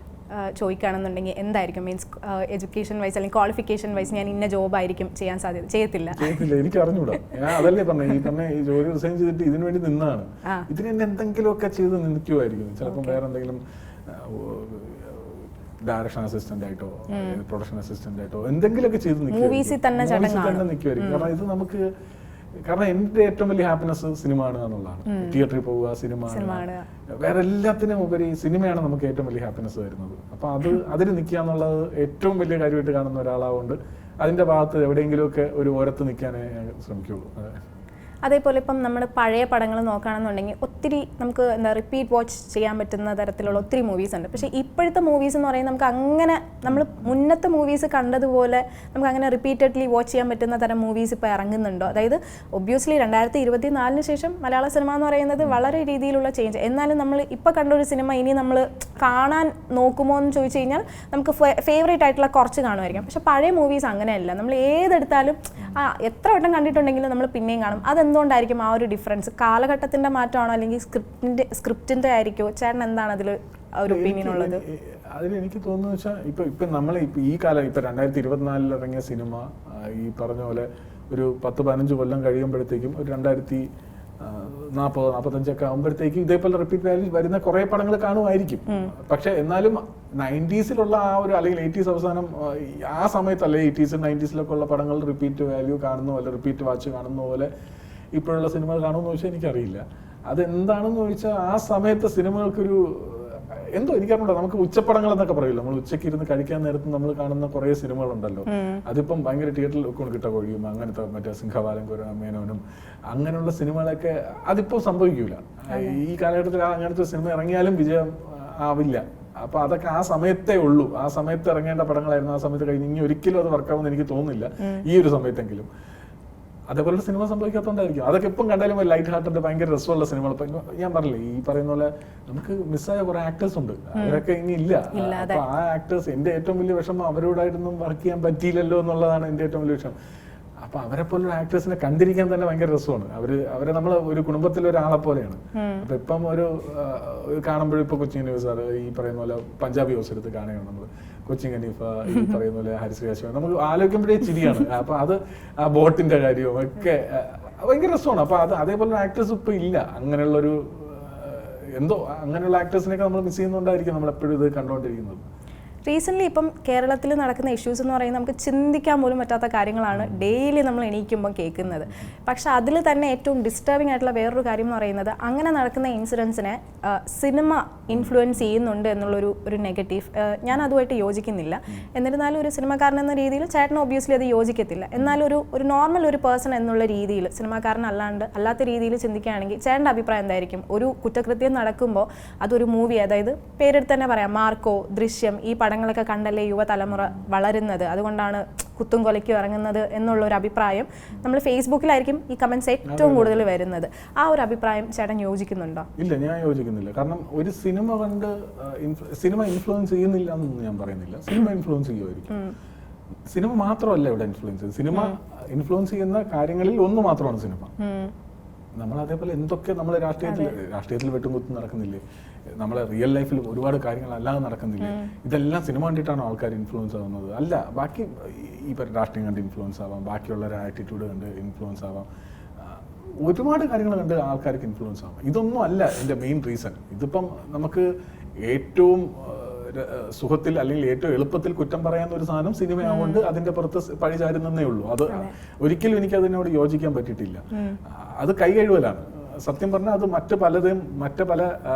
ചോദിക്കുകയാണെന്നുണ്ടെങ്കിൽ എന്തായിരിക്കും? മീൻസ് എഡ്യൂക്കേഷൻ വൈസ് അല്ലെങ്കിൽ ക്വാളിഫിക്കേഷൻ വൈസ് ഞാൻ ഇന്ന ജോബ് ആയിരിക്കും ചെയ്യാൻ സാധ്യത? ചെയ്യത്തില്ല, എനിക്ക് അറിഞ്ഞൂടാ. ഞാൻ അതല്ലേ പറഞ്ഞ ഈ ജോലി റിസൈൻ ചെയ്തിട്ട് ഇതിനു വേണ്ടി നിന്നാണ്. ഇതിന് തന്നെ എന്തെങ്കിലുമൊക്കെ ചെയ്ത് നിൽക്കുമായിരിക്കും. ചിലപ്പോൾ വേറെ എന്തെങ്കിലും ഡയറക്ഷൻ അസിസ്റ്റന്റ് ആയിട്ടോ പ്രൊഡക്ഷൻ അസിസ്റ്റന്റ് ആയിട്ടോ എന്തെങ്കിലുമൊക്കെ ചെയ്ത് നിൽക്കുമായിരിക്കും. കാരണം ഇത് നമുക്ക്, കാരണം എന്റെ ഏറ്റവും വലിയ ഹാപ്പിനെസ് സിനിമയാണ് എന്നുള്ളതാണ്. തിയേറ്ററിൽ പോവുക, സിനിമ, വേറെ എല്ലാത്തിനും ഉപരി സിനിമയാണ് നമുക്ക് ഏറ്റവും വലിയ ഹാപ്പിനെസ് വരുന്നത്. അപ്പൊ അതിന് നിൽക്കുക എന്നുള്ളത് ഏറ്റവും വലിയ കാര്യമായിട്ട് കാണുന്ന ഒരാളാവുകൊണ്ട് അതിന്റെ ഭാഗത്ത് എവിടെയെങ്കിലുമൊക്കെ ഒരു ഓരത്ത് നിൽക്കാനേ ശ്രമിക്കുള്ളൂ. അതേപോലെ ഇപ്പം നമ്മൾ പഴയ പടങ്ങൾ നോക്കുകയാണെന്നുണ്ടെങ്കിൽ ഒത്തിരി നമുക്ക് എന്താ റിപ്പീറ്റ് വാച്ച് ചെയ്യാൻ പറ്റുന്ന തരത്തിലുള്ള ഒത്തിരി മൂവീസ് ഉണ്ട്. പക്ഷേ ഇപ്പോഴത്തെ മൂവീസ് എന്ന് പറയുന്നത് നമുക്ക് അങ്ങനെ നമ്മൾ മുന്നത്തെ മൂവീസ് കണ്ടതുപോലെ നമുക്ക് അങ്ങനെ റിപ്പീറ്റഡ്ലി വാച്ച് ചെയ്യാൻ പറ്റുന്ന തരം മൂവീസ് ഇപ്പോൾ ഇറങ്ങുന്നുണ്ടോ? അതായത് ഒബ്വിയസ്ലി 2024 ശേഷം മലയാള സിനിമ എന്ന് പറയുന്നത് വളരെ രീതിയിലുള്ള ചേഞ്ച്. എന്നാലും നമ്മൾ ഇപ്പോൾ കണ്ട ഒരു സിനിമ ഇനി നമ്മൾ കാണാൻ നോക്കുമോ എന്ന് ചോദിച്ചു കഴിഞ്ഞാൽ നമുക്ക് ഫേവറേറ്റ് ആയിട്ടുള്ള കുറച്ച് കാണുമായിരിക്കും. പക്ഷേ പഴയ മൂവീസ് അങ്ങനെയല്ല, നമ്മൾ ഏതെടുത്താലും എത്ര വട്ടം കണ്ടിട്ടുണ്ടെങ്കിലും നമ്മൾ പിന്നെയും കാണും. അതെന്തുകൊണ്ടായിരിക്കും ആ ഒരു ഡിഫറൻസ്? കാലഘട്ടത്തിന്റെ മാറ്റമാണോ അല്ലെങ്കിൽ സ്ക്രിപ്റ്റിന്റെ ആയിരിക്കോ? ചേട്ടൻ എന്താണ് അതിൽ ഒരു ഒപ്പീനിയൻ ഉള്ളത്? അതിൽ എനിക്ക് തോന്നുന്നു വെച്ചാൽ ഇപ്പൊ നമ്മൾ ഈ കാലം, ഇപ്പൊ 2024 ഇറങ്ങിയ സിനിമ ഈ പറഞ്ഞ പോലെ ഒരു 10-15 കൊല്ലം കഴിയുമ്പോഴത്തേക്കും ഒരു 2040-45 ഒക്കെ ആകുമ്പോഴത്തേക്കും ഇതേപോലെ റിപ്പീറ്റ് വാല്യൂ വരുന്ന കുറെ പടങ്ങൾ കാണുമായിരിക്കും. പക്ഷെ എന്നാലും 90s ആ ഒരു, അല്ലെങ്കിൽ 80s അവസാനം ആ സമയത്തല്ലേ 80s 90s ഉള്ള പടങ്ങൾ റിപ്പീറ്റ് വാല്യൂ കാണുന്ന പോലെ, റിപ്പീറ്റ് വാച്ച് കാണുന്ന പോലെ ഇപ്പോഴുള്ള സിനിമകൾ കാണുമെന്ന് ചോദിച്ചാൽ എനിക്കറിയില്ല. അതെന്താണെന്ന് ചോദിച്ചാൽ ആ സമയത്തെ സിനിമകൾക്കൊരു എന്തോ എനിക്കറിഞ്ഞൂടാ. നമുക്ക് ഉച്ചപ്പടങ്ങൾ എന്നൊക്കെ പറയില്ല, നമ്മൾ ഉച്ചയ്ക്ക് ഇരുന്ന് കഴിക്കാൻ നേരത്ത് നമ്മൾ കാണുന്ന കുറെ സിനിമകളുണ്ടല്ലോ, അതിപ്പം ഭയങ്കര തിയേറ്ററിൽ കിട്ട കൊഴിയും, അങ്ങനത്തെ മറ്റേ സിംഹവാലം മേനോനും അങ്ങനെയുള്ള സിനിമകളൊക്കെ അതിപ്പോ സംഭവിക്കൂല. ഈ കാലഘട്ടത്തിൽ അങ്ങനത്തെ സിനിമ ഇറങ്ങിയാലും വിജയം ആവില്ല. അപ്പൊ അതൊക്കെ ആ സമയത്തേ ഉള്ളൂ, ആ സമയത്ത് ഇറങ്ങേണ്ട പടങ്ങളായിരുന്നു. ആ സമയത്ത് കഴിഞ്ഞ് ഇനി ഒരിക്കലും അത് വർക്കാവുമെന്ന് എനിക്ക് തോന്നുന്നില്ല ഈ ഒരു സമയത്തെങ്കിലും. അതേപോലെ സിനിമ സംഭവിക്കാത്തതുകൊണ്ടായിരിക്കും. അതൊക്കെ ഇപ്പം കണ്ടാലും ലൈറ്റ് ഹാർട്ടഡ് ഭയങ്കര രസമുള്ള സിനിമകൾ. ഇപ്പൊ ഞാൻ പറഞ്ഞില്ലേ, ഈ പറയുന്ന പോലെ നമുക്ക് മിസ്സായ കുറെ ആക്ടേഴ്സ് ഉണ്ട്, അവരൊക്കെ ഇനി ഇല്ല. അപ്പൊ ആ ആക്ടേഴ്സ്, എന്റെ ഏറ്റവും വലിയ വിഷമം അവരോടായിട്ടൊന്നും വർക്ക് ചെയ്യാൻ പറ്റിയില്ലല്ലോ എന്നുള്ളതാണ് എന്റെ ഏറ്റവും വലിയ വിഷമം. അപ്പൊ അവരെ പോലുള്ള ആക്ടേഴ്സിനെ കണ്ടിരിക്കാൻ തന്നെ ഭയങ്കര രസമാണ്. അവരെ നമ്മൾ ഒരു കുടുംബത്തിലെ ഒരാളെ പോലെയാണ്. അപ്പൊ ഇപ്പം ഒരു കാണുമ്പോഴും ഇപ്പൊ കൊച്ചിൻ സാർ ഈ പറയുന്ന പോലെ പഞ്ചാബി ഹൗസ് എടുത്ത് കാണുകയാണ് നമ്മൾ, കൊച്ചിൻ ഹനീഫ, ഈ പറയുന്ന പോലെ ഹരിശ്രീ അശ്വൻ, നമുക്ക് ആലോചിക്കുമ്പോഴേ ചിരിയാണ്. അപ്പൊ അത് ആ ബോട്ടിന്റെ കാര്യവും ഒക്കെ ഭയങ്കര രസമാണ്. അപ്പൊ അതേപോലെ ആക്ടേഴ്സ് ഇപ്പൊ ഇല്ല. അങ്ങനെയുള്ളൊരു എന്തോ അങ്ങനെയുള്ള ആക്ടേഴ്സിനെയൊക്കെ നമ്മൾ മിസ് ചെയ്യുന്നതുകൊണ്ടായിരിക്കും നമ്മൾ എപ്പോഴും ഇത് കണ്ടുകൊണ്ടിരിക്കുന്നത്. റീസെൻ്റ്ലി ഇപ്പം കേരളത്തിൽ നടക്കുന്ന ഇഷ്യൂസ് എന്ന് പറയുന്നത് നമുക്ക് ചിന്തിക്കാൻ പോലും പറ്റാത്ത കാര്യങ്ങളാണ് ഡെയിലി നമ്മൾ എണീക്കുമ്പോൾ കേൾക്കുന്നത്. പക്ഷെ അതിൽ തന്നെ ഏറ്റവും ഡിസ്റ്റർബിംഗ് ആയിട്ടുള്ള വേറൊരു കാര്യം എന്ന് പറയുന്നത്, അങ്ങനെ നടക്കുന്ന ഇൻസിഡൻസിനെ സിനിമ ഇൻഫ്ലുവൻസ് ചെയ്യുന്നുണ്ട് എന്നുള്ളൊരു നെഗറ്റീവ്. ഞാൻ അതുമായിട്ട് യോജിക്കുന്നില്ല. എന്നിരുന്നാലും ഒരു സിനിമാക്കാരൻ എന്ന രീതിയിൽ ചേട്ടൻ ഒബ്വിയസ്ലി അത് യോജിക്കത്തില്ല. എന്നാലും ഒരു നോർമൽ ഒരു പേഴ്സൺ എന്നുള്ള രീതിയിൽ, സിനിമാക്കാരൻ അല്ലാത്ത രീതിയിൽ ചിന്തിക്കുകയാണെങ്കിൽ ചേട്ടൻ്റെ അഭിപ്രായം എന്തായിരിക്കും? ഒരു കുറ്റകൃത്യം നടക്കുമ്പോൾ അതൊരു മൂവി, അതായത് പേരെടുത്ത് തന്നെ പറയാം, മാർക്കോ, ദൃശ്യം, ഈ പടങ്ങളൊക്കെ കണ്ടല്ലേ യുവതലമുറ വളരുന്നത്, അതുകൊണ്ടാണ് കുത്തും കൊലയ്ക്കും ഇറങ്ങുന്നത് എന്നുള്ളൊരു അഭിപ്രായം നമ്മൾ ഫേസ്ബുക്കിലായിരിക്കും ഈ കമന്റ്സ് ഏറ്റവും കൂടുതൽ വരുന്നത്. ആ ഒരു അഭിപ്രായം ചേട്ടൻ യോജിക്കുന്നുണ്ടോ? ഇല്ല, ഞാൻ യോജിക്കുന്നില്ല. കാരണം ഒരു സിനിമ കണ്ട് സിനിമ ഇൻഫ്ലുവൻസ് ചെയ്യുന്നില്ല എന്നൊന്നും ഞാൻ പറയുന്നില്ല. Cinema influence ചെയ്യുമായിരിക്കും. സിനിമ മാത്രമല്ല ഇവിടെ ഇൻഫ്ലുവൻസ് ചെയ്യുന്നത്. സിനിമ ഇൻഫ്ലുവൻസ് ചെയ്യുന്ന കാര്യങ്ങളിൽ ഒന്ന് മാത്രമാണ് സിനിമ. നമ്മൾ അതേപോലെ എന്തൊക്കെ നമ്മൾ രാഷ്ട്രീയത്തിൽ വെട്ടുംകുത്തും നടക്കുന്നില്ലേ, നമ്മളെ റിയൽ ലൈഫിൽ ഒരുപാട് കാര്യങ്ങൾ അല്ലാതെ നടക്കുന്നില്ലേ, ഇതെല്ലാം സിനിമ കണ്ടിട്ടാണോ ആൾക്കാർ ഇൻഫ്ലുവൻസ് ആവുന്നത്? അല്ല, ബാക്കി ഈ രാഷ്ട്രീയം കണ്ട് ഇൻഫ്ലുവൻസ് ആവാം, ബാക്കിയുള്ളവരുടെ ആറ്റിറ്റ്യൂഡ് കണ്ട് ഇൻഫ്ലുവൻസ് ആവാം, ഒരുപാട് കാര്യങ്ങൾ കണ്ട് ആൾക്കാർക്ക് ഇൻഫ്ലുവൻസ് ആവാം. ഇതൊന്നും അല്ല എൻ്റെ മെയിൻ റീസൺ. ഇതിപ്പം നമുക്ക് ഏറ്റവും സുഖത്തിൽ അല്ലെങ്കിൽ ഏറ്റവും എളുപ്പത്തിൽ കുറ്റം പറയാവുന്ന ഒരു സാധനം സിനിമയാവുകൊണ്ട് അതിന്റെ പുറത്ത് പഴി ചാരുന്നേ ഉള്ളൂ. അത് ഒരിക്കലും എനിക്ക് അതിനോട് യോജിക്കാൻ പറ്റിയിട്ടില്ല. അത് കൈ കഴുകലാണ് സത്യം പറഞ്ഞാൽ. അത് മറ്റു പല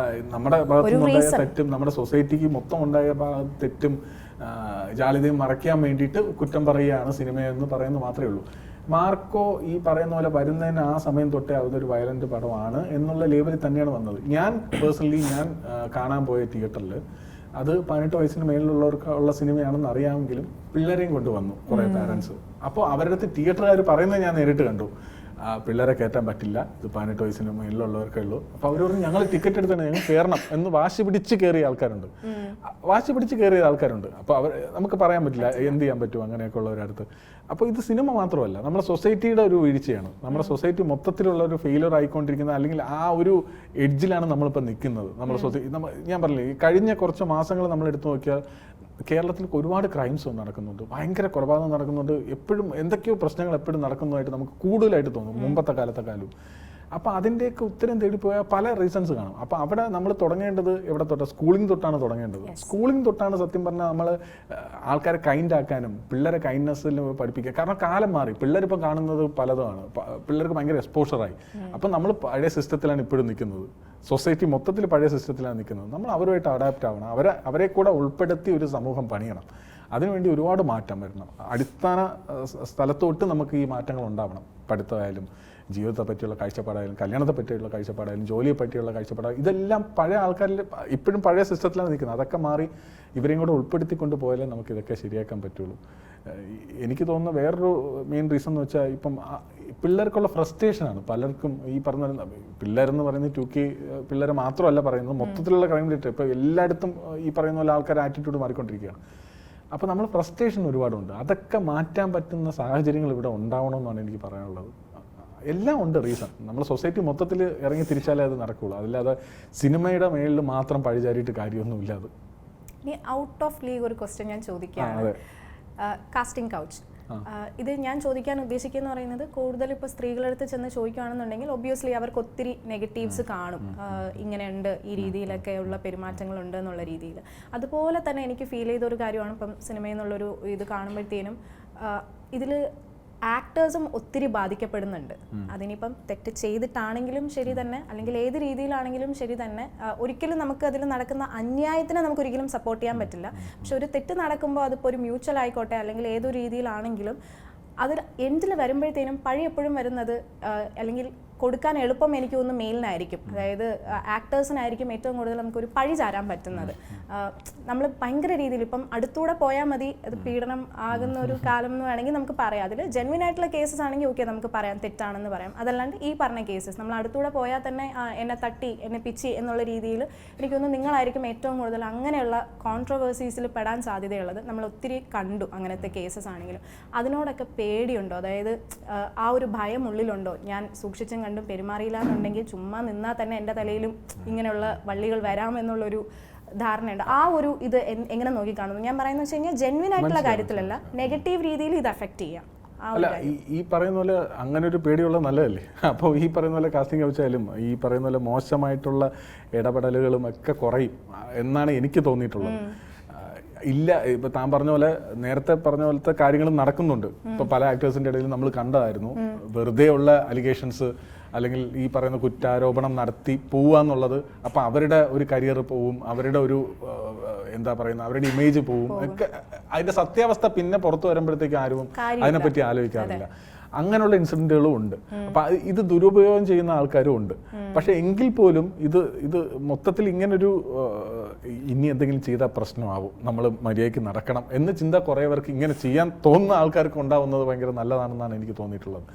നമ്മുടെ ഭാഗത്തുനിന്നുണ്ടായ തെറ്റും നമ്മുടെ സൊസൈറ്റിക്ക് മൊത്തം ഉണ്ടായ തെറ്റും ജാള്യതയും മറയ്ക്കാൻ വേണ്ടിയിട്ട് കുറ്റം പറയുകയാണ് സിനിമയെന്ന് പറയുന്നത് മാത്രമേ ഉള്ളൂ. മാർക്കോ ഈ പറയുന്ന പോലെ വരുന്നതിന് ആ സമയം തൊട്ടേ അതൊരു വയലന്റ് പടമാണ് എന്നുള്ള ലേബലിൽ തന്നെയാണ് വന്നത്. ഞാൻ പേഴ്സണലി കാണാൻ പോയ തിയേറ്ററിൽ അത് 18 വയസ്സിന് മേലിലുള്ളവർക്ക് ഉള്ള സിനിമയാണെന്ന് അറിയാമെങ്കിലും പിള്ളേരെയും കൊണ്ടുവന്നു കുറേ പാരൻസ്. അപ്പോൾ അവരുടെ അടുത്ത് തിയേറ്ററുകാർ പറയുന്നത് ഞാൻ നേരിട്ട് കണ്ടു, പിള്ളേരെ കയറ്റാൻ പറ്റില്ല, ഇത് 18 വയസ്സിന് മേലിലുള്ളവർക്കേ ഉള്ളൂ. അപ്പോൾ അവർ പറഞ്ഞു ഞങ്ങൾ ടിക്കറ്റ് എടുത്താണ് ഞങ്ങൾ കയറണം എന്ന് വാശി പിടിച്ച് കയറിയ ആൾക്കാരുണ്ട്. അപ്പോൾ നമുക്ക് പറയാൻ പറ്റില്ല, എന്ത് ചെയ്യാൻ പറ്റും അങ്ങനെയൊക്കെ ഉള്ളവരടുത്ത്. അപ്പോൾ ഇത് സിനിമ മാത്രമല്ല, നമ്മുടെ സൊസൈറ്റിയുടെ ഒരു വീഴ്ചയാണ്. നമ്മുടെ സൊസൈറ്റി മൊത്തത്തിലുള്ള ഒരു ഫെയിലിയർ ആയിക്കൊണ്ടിരിക്കുന്നത്, അല്ലെങ്കിൽ ആ ഒരു എഡ്ജിലാണ് നമ്മളിപ്പോൾ നിൽക്കുന്നത്. നമ്മുടെ സൊസൈറ്റി ഞാൻ പറഞ്ഞില്ലേ, ഈ കഴിഞ്ഞ കുറച്ച് മാസങ്ങൾ നമ്മൾ എടുത്തു നോക്കിയാൽ കേരളത്തിൽ ഒരുപാട് ക്രൈംസ് നടക്കുന്നുണ്ട്, ഭയങ്കര കൊലപാതകം നടക്കുന്നുണ്ട്, എപ്പോഴും എന്തൊക്കെയോ പ്രശ്നങ്ങൾ എപ്പോഴും നടക്കുന്നതായിട്ട് നമുക്ക് കൂടുതലായിട്ട് തോന്നും മുമ്പത്തെ കാലത്തെക്കാളും. അപ്പോൾ അതിൻ്റെയൊക്കെ ഉത്തരം തേടിപ്പോയാൽ പല റീസൺസ് കാണും. അപ്പോൾ അവിടെ നമ്മൾ തുടങ്ങേണ്ടത് എവിടെ തൊട്ടാണ്? സ്കൂളിംഗ് തൊട്ടാണ് തുടങ്ങേണ്ടത്. സ്കൂളിംഗ് തൊട്ടാണ് സത്യം പറഞ്ഞാൽ നമ്മൾ ആൾക്കാരെ കൈൻഡ് ആക്കാനും പിള്ളേരെ കൈൻഡ്നെസ്സിൽ പഠിപ്പിക്കുക. കാരണം കാലം മാറി, പിള്ളേരിപ്പം കാണുന്നത് പലതുമാണ്, പിള്ളേർക്ക് ഭയങ്കര എക്സ്പോഷറായി. അപ്പം നമ്മൾ പഴയ സിസ്റ്റത്തിലാണ് ഇപ്പോഴും നിൽക്കുന്നത്, സൊസൈറ്റി മൊത്തത്തിൽ പഴയ സിസ്റ്റത്തിലാണ് നിൽക്കുന്നത്. നമ്മൾ അവരുമായിട്ട് അഡാപ്റ്റ് ആവണം, അവരെ കൂടെ ഉൾപ്പെടുത്തി ഒരു സമൂഹം പണിയണം. അതിനുവേണ്ടി ഒരുപാട് മാറ്റം വരണം. അടിസ്ഥാന സ്ഥലത്തോട്ട് നമുക്ക് ഈ മാറ്റങ്ങൾ ഉണ്ടാവണം. പഠിത്തമായാലും ജീവിതത്തെ പറ്റിയുള്ള കാഴ്ചപ്പാടായാലും കല്യാണത്തെ പറ്റിയുള്ള കാഴ്ചപ്പാടായാലും ജോലിയെ പറ്റിയുള്ള കാഴ്ചപ്പാടായാലും ഇതെല്ലാം പഴയ ആൾക്കാരിൽ ഇപ്പോഴും പഴയ സിസ്റ്റത്തിലാണ് നിൽക്കുന്നത്. അതൊക്കെ മാറി ഇവരെയും കൂടെ ഉൾപ്പെടുത്തിക്കൊണ്ട് പോയാലേ നമുക്ക് ഇതൊക്കെ ശരിയാക്കാൻ പറ്റുള്ളൂ. എനിക്ക് തോന്നുന്ന വേറൊരു മെയിൻ റീസൺ എന്ന് വെച്ചാൽ ഇപ്പം പിള്ളേർക്കുള്ള ഫ്രസ്ട്രേഷനാണ് പലർക്കും. ഈ പറഞ്ഞ പിള്ളേരെന്ന് പറയുന്നത് 2K പിള്ളേരെ മാത്രമല്ല പറയുന്നത്, മൊത്തത്തിലുള്ള ക്രൈം റേറ്റ് ഇപ്പോൾ എല്ലായിടത്തും ഈ പറയുന്ന പോലെ ആൾക്കാരുടെ ആറ്റിറ്റ്യൂഡ് മാറിക്കൊണ്ടിരിക്കുകയാണ്. അപ്പോൾ നമ്മൾ ഫ്രസ്ട്രേഷൻ ഒരുപാടുണ്ട്. അതൊക്കെ മാറ്റാൻ പറ്റുന്ന സാഹചര്യങ്ങൾ ഇവിടെ ഉണ്ടാവണമെന്നാണ് എനിക്ക് പറയാനുള്ളത്. എല്ലാം ഉണ്ട് റീസൺ. നമ്മൾ സൊസൈറ്റി മൊത്തത്തിൽ ഇറങ്ങി തിരിച്ചാലേ അത് നടക്കുകയുള്ളൂ. അല്ലാതെ സിനിമയുടെ മേളിൽ മാത്രം പഴിചാരിയിട്ട് കാര്യമൊന്നുമില്ല. അത് ഇനി ഔട്ട് ഓഫ് ലീഗ് ഒരു ക്വസ്റ്റ്യൻ ഞാൻ ചോദിക്കുകയാണ്. കാസ്റ്റിംഗ് കൗച്ച്, ഇത് ഞാൻ ചോദിക്കാൻ ഉദ്ദേശിക്കുന്ന പറയുന്നത് കൂടുതൽ ഇപ്പോൾ സ്ത്രീകളടുത്ത് ചെന്ന് ചോദിക്കുകയാണെന്നുണ്ടെങ്കിൽ ഒബ്വിയസ്ലി അവർക്ക് ഒത്തിരി നെഗറ്റീവ്സ് കാണും. ഇങ്ങനെയുണ്ട്, ഈ രീതിയിലൊക്കെയുള്ള പെരുമാറ്റങ്ങളുണ്ട് എന്നുള്ള രീതിയിൽ. അതുപോലെ തന്നെ എനിക്ക് ഫീൽ ചെയ്തൊരു കാര്യമാണ് ഇപ്പം സിനിമയിൽ നിന്നുള്ളൊരു ഇത് കാണുമ്പോഴത്തേനും ഇതിൽ ആക്ടേഴ്സും ഒത്തിരി ബാധിക്കപ്പെടുന്നുണ്ട്. അതിനിപ്പം തെറ്റ് ചെയ്തിട്ടാണെങ്കിലും ശരി തന്നെ, അല്ലെങ്കിൽ ഏത് രീതിയിലാണെങ്കിലും ശരി തന്നെ, ഒരിക്കലും നമുക്ക് അതിൽ നടക്കുന്ന അന്യായത്തിനെ നമുക്ക് ഒരിക്കലും സപ്പോർട്ട് ചെയ്യാൻ പറ്റില്ല. പക്ഷെ ഒരു തെറ്റ് നടക്കുമ്പോൾ അതിപ്പോൾ ഒരു മ്യൂച്വൽ ആയിക്കോട്ടെ അല്ലെങ്കിൽ ഏതൊരു രീതിയിലാണെങ്കിലും അത് എൻഡിൽ വരുമ്പോഴത്തേനും പഴി എപ്പോഴും വരുന്നത്, അല്ലെങ്കിൽ കൊടുക്കാൻ എളുപ്പം എനിക്ക് തോന്നുന്നു മെയിലിനായിരിക്കും. അതായത് ആക്ടേഴ്സിനായിരിക്കും ഏറ്റവും കൂടുതൽ നമുക്കൊരു പഴി ചാരാൻ പറ്റുന്നത്. നമ്മൾ ഭയങ്കര രീതിയിൽ ഇപ്പം അടുത്തൂടെ പോയാൽ മതി അത് പീഡനം ആകുന്ന ഒരു കാലം എന്ന് വേണമെങ്കിൽ നമുക്ക് പറയാം. അതിൽ ജെന്വിൻ ആയിട്ടുള്ള കേസസ് ആണെങ്കിൽ ഓക്കെ നമുക്ക് പറയാം, തെറ്റാണെന്ന് പറയാം. അതല്ലാണ്ട് ഈ പറഞ്ഞ കേസസ് നമ്മൾ അടുത്തൂടെ പോയാൽ തന്നെ എന്നെ തട്ടി എന്നെ പിച്ചി എന്നുള്ള രീതിയിൽ എനിക്ക് തോന്നുന്നു നിങ്ങളായിരിക്കും ഏറ്റവും കൂടുതൽ അങ്ങനെയുള്ള കോൺട്രവേഴ്സീസിൽ പെടാൻ സാധ്യതയുള്ളത്. നമ്മൾ ഒത്തിരി കണ്ടു അങ്ങനത്തെ കേസസ് ആണെങ്കിലും. അതിനോടൊക്കെ പേടിയുണ്ടോ? അതായത് ആ ഒരു ഭയം ഉള്ളിലുണ്ടോ? ഞാൻ സൂക്ഷിച്ചും കണ്ടും പെരുമാറിയില്ല എന്നുണ്ടെങ്കിൽ ചുമ്മാ നിന്നാൽ തന്നെ എൻ്റെ തലയിലും ഇങ്ങനെയുള്ള വള്ളികൾ വരാമെന്നുള്ളൊരു ധാരണയുണ്ട്. ആ ഒരു ഇത് എങ്ങനെ നോക്കി കാണുന്നു? ഞാൻ പറയുന്നത് വെച്ച് കഴിഞ്ഞാൽ ജെന്വിൻ ആയിട്ടുള്ള കാര്യത്തിലല്ല, നെഗറ്റീവ് രീതിയിൽ ഇത് അഫക്റ്റ് ചെയ്യാം. അല്ല, ഈ പറയുന്ന പോലെ അങ്ങനെ ഒരു പേടിയുള്ള നല്ലതല്ലേ? അപ്പോൾ ഈ പറയുന്ന പോലെ കാസ്റ്റിംഗ് വെച്ചാലും ഈ പറയുന്ന പോലെ മോശമായിട്ടുള്ള ഇടപെടലുകളും ഒക്കെ കുറയും എന്നാണ് എനിക്ക് തോന്നിയിട്ടുള്ളത്. ഇല്ല, ഇപ്പൊ താൻ പറഞ്ഞ പോലെ നേരത്തെ പറഞ്ഞ പോലത്തെ കാര്യങ്ങളും നടക്കുന്നുണ്ട്. ഇപ്പൊ പല ആക്ടേഴ്സിന്റെ ഇടയിൽ നമ്മൾ കണ്ടതായിരുന്നു വെറുതെ ഉള്ള അലിഗേഷൻസ് അല്ലെങ്കിൽ ഈ പറയുന്ന കുറ്റാരോപണം നടത്തി പോവാന്നുള്ളത്. അപ്പൊ അവരുടെ ഒരു കരിയർ പോവും, അവരുടെ ഒരു എന്താ പറയുന്ന അവരുടെ ഇമേജ് പോവും ഒക്കെ. അതിന്റെ സത്യാവസ്ഥ പിന്നെ പുറത്തു വരുമ്പോഴത്തേക്ക് ആരും അതിനെപ്പറ്റി ആലോചിക്കാറില്ല. അങ്ങനെയുള്ള ഇൻസിഡന്റുകളും ഉണ്ട്. അപ്പൊ ഇത് ദുരുപയോഗം ചെയ്യുന്ന ആൾക്കാരും ഉണ്ട്. പക്ഷെ എങ്കിൽ പോലും ഇത് മൊത്തത്തിൽ ഇങ്ങനൊരു ഇനി എന്തെങ്കിലും ചെയ്താൽ പ്രശ്നമാവും, നമ്മൾ മര്യാദയ്ക്ക് നടക്കണം എന്ന ചിന്ത കുറേ പേർക്ക് ഇങ്ങനെ ചെയ്യാൻ തോന്നുന്ന ആൾക്കാർക്ക് ഉണ്ടാവുന്നത് ഭയങ്കര നല്ലതാണെന്നാണ് എനിക്ക് തോന്നിയിട്ടുള്ളത്.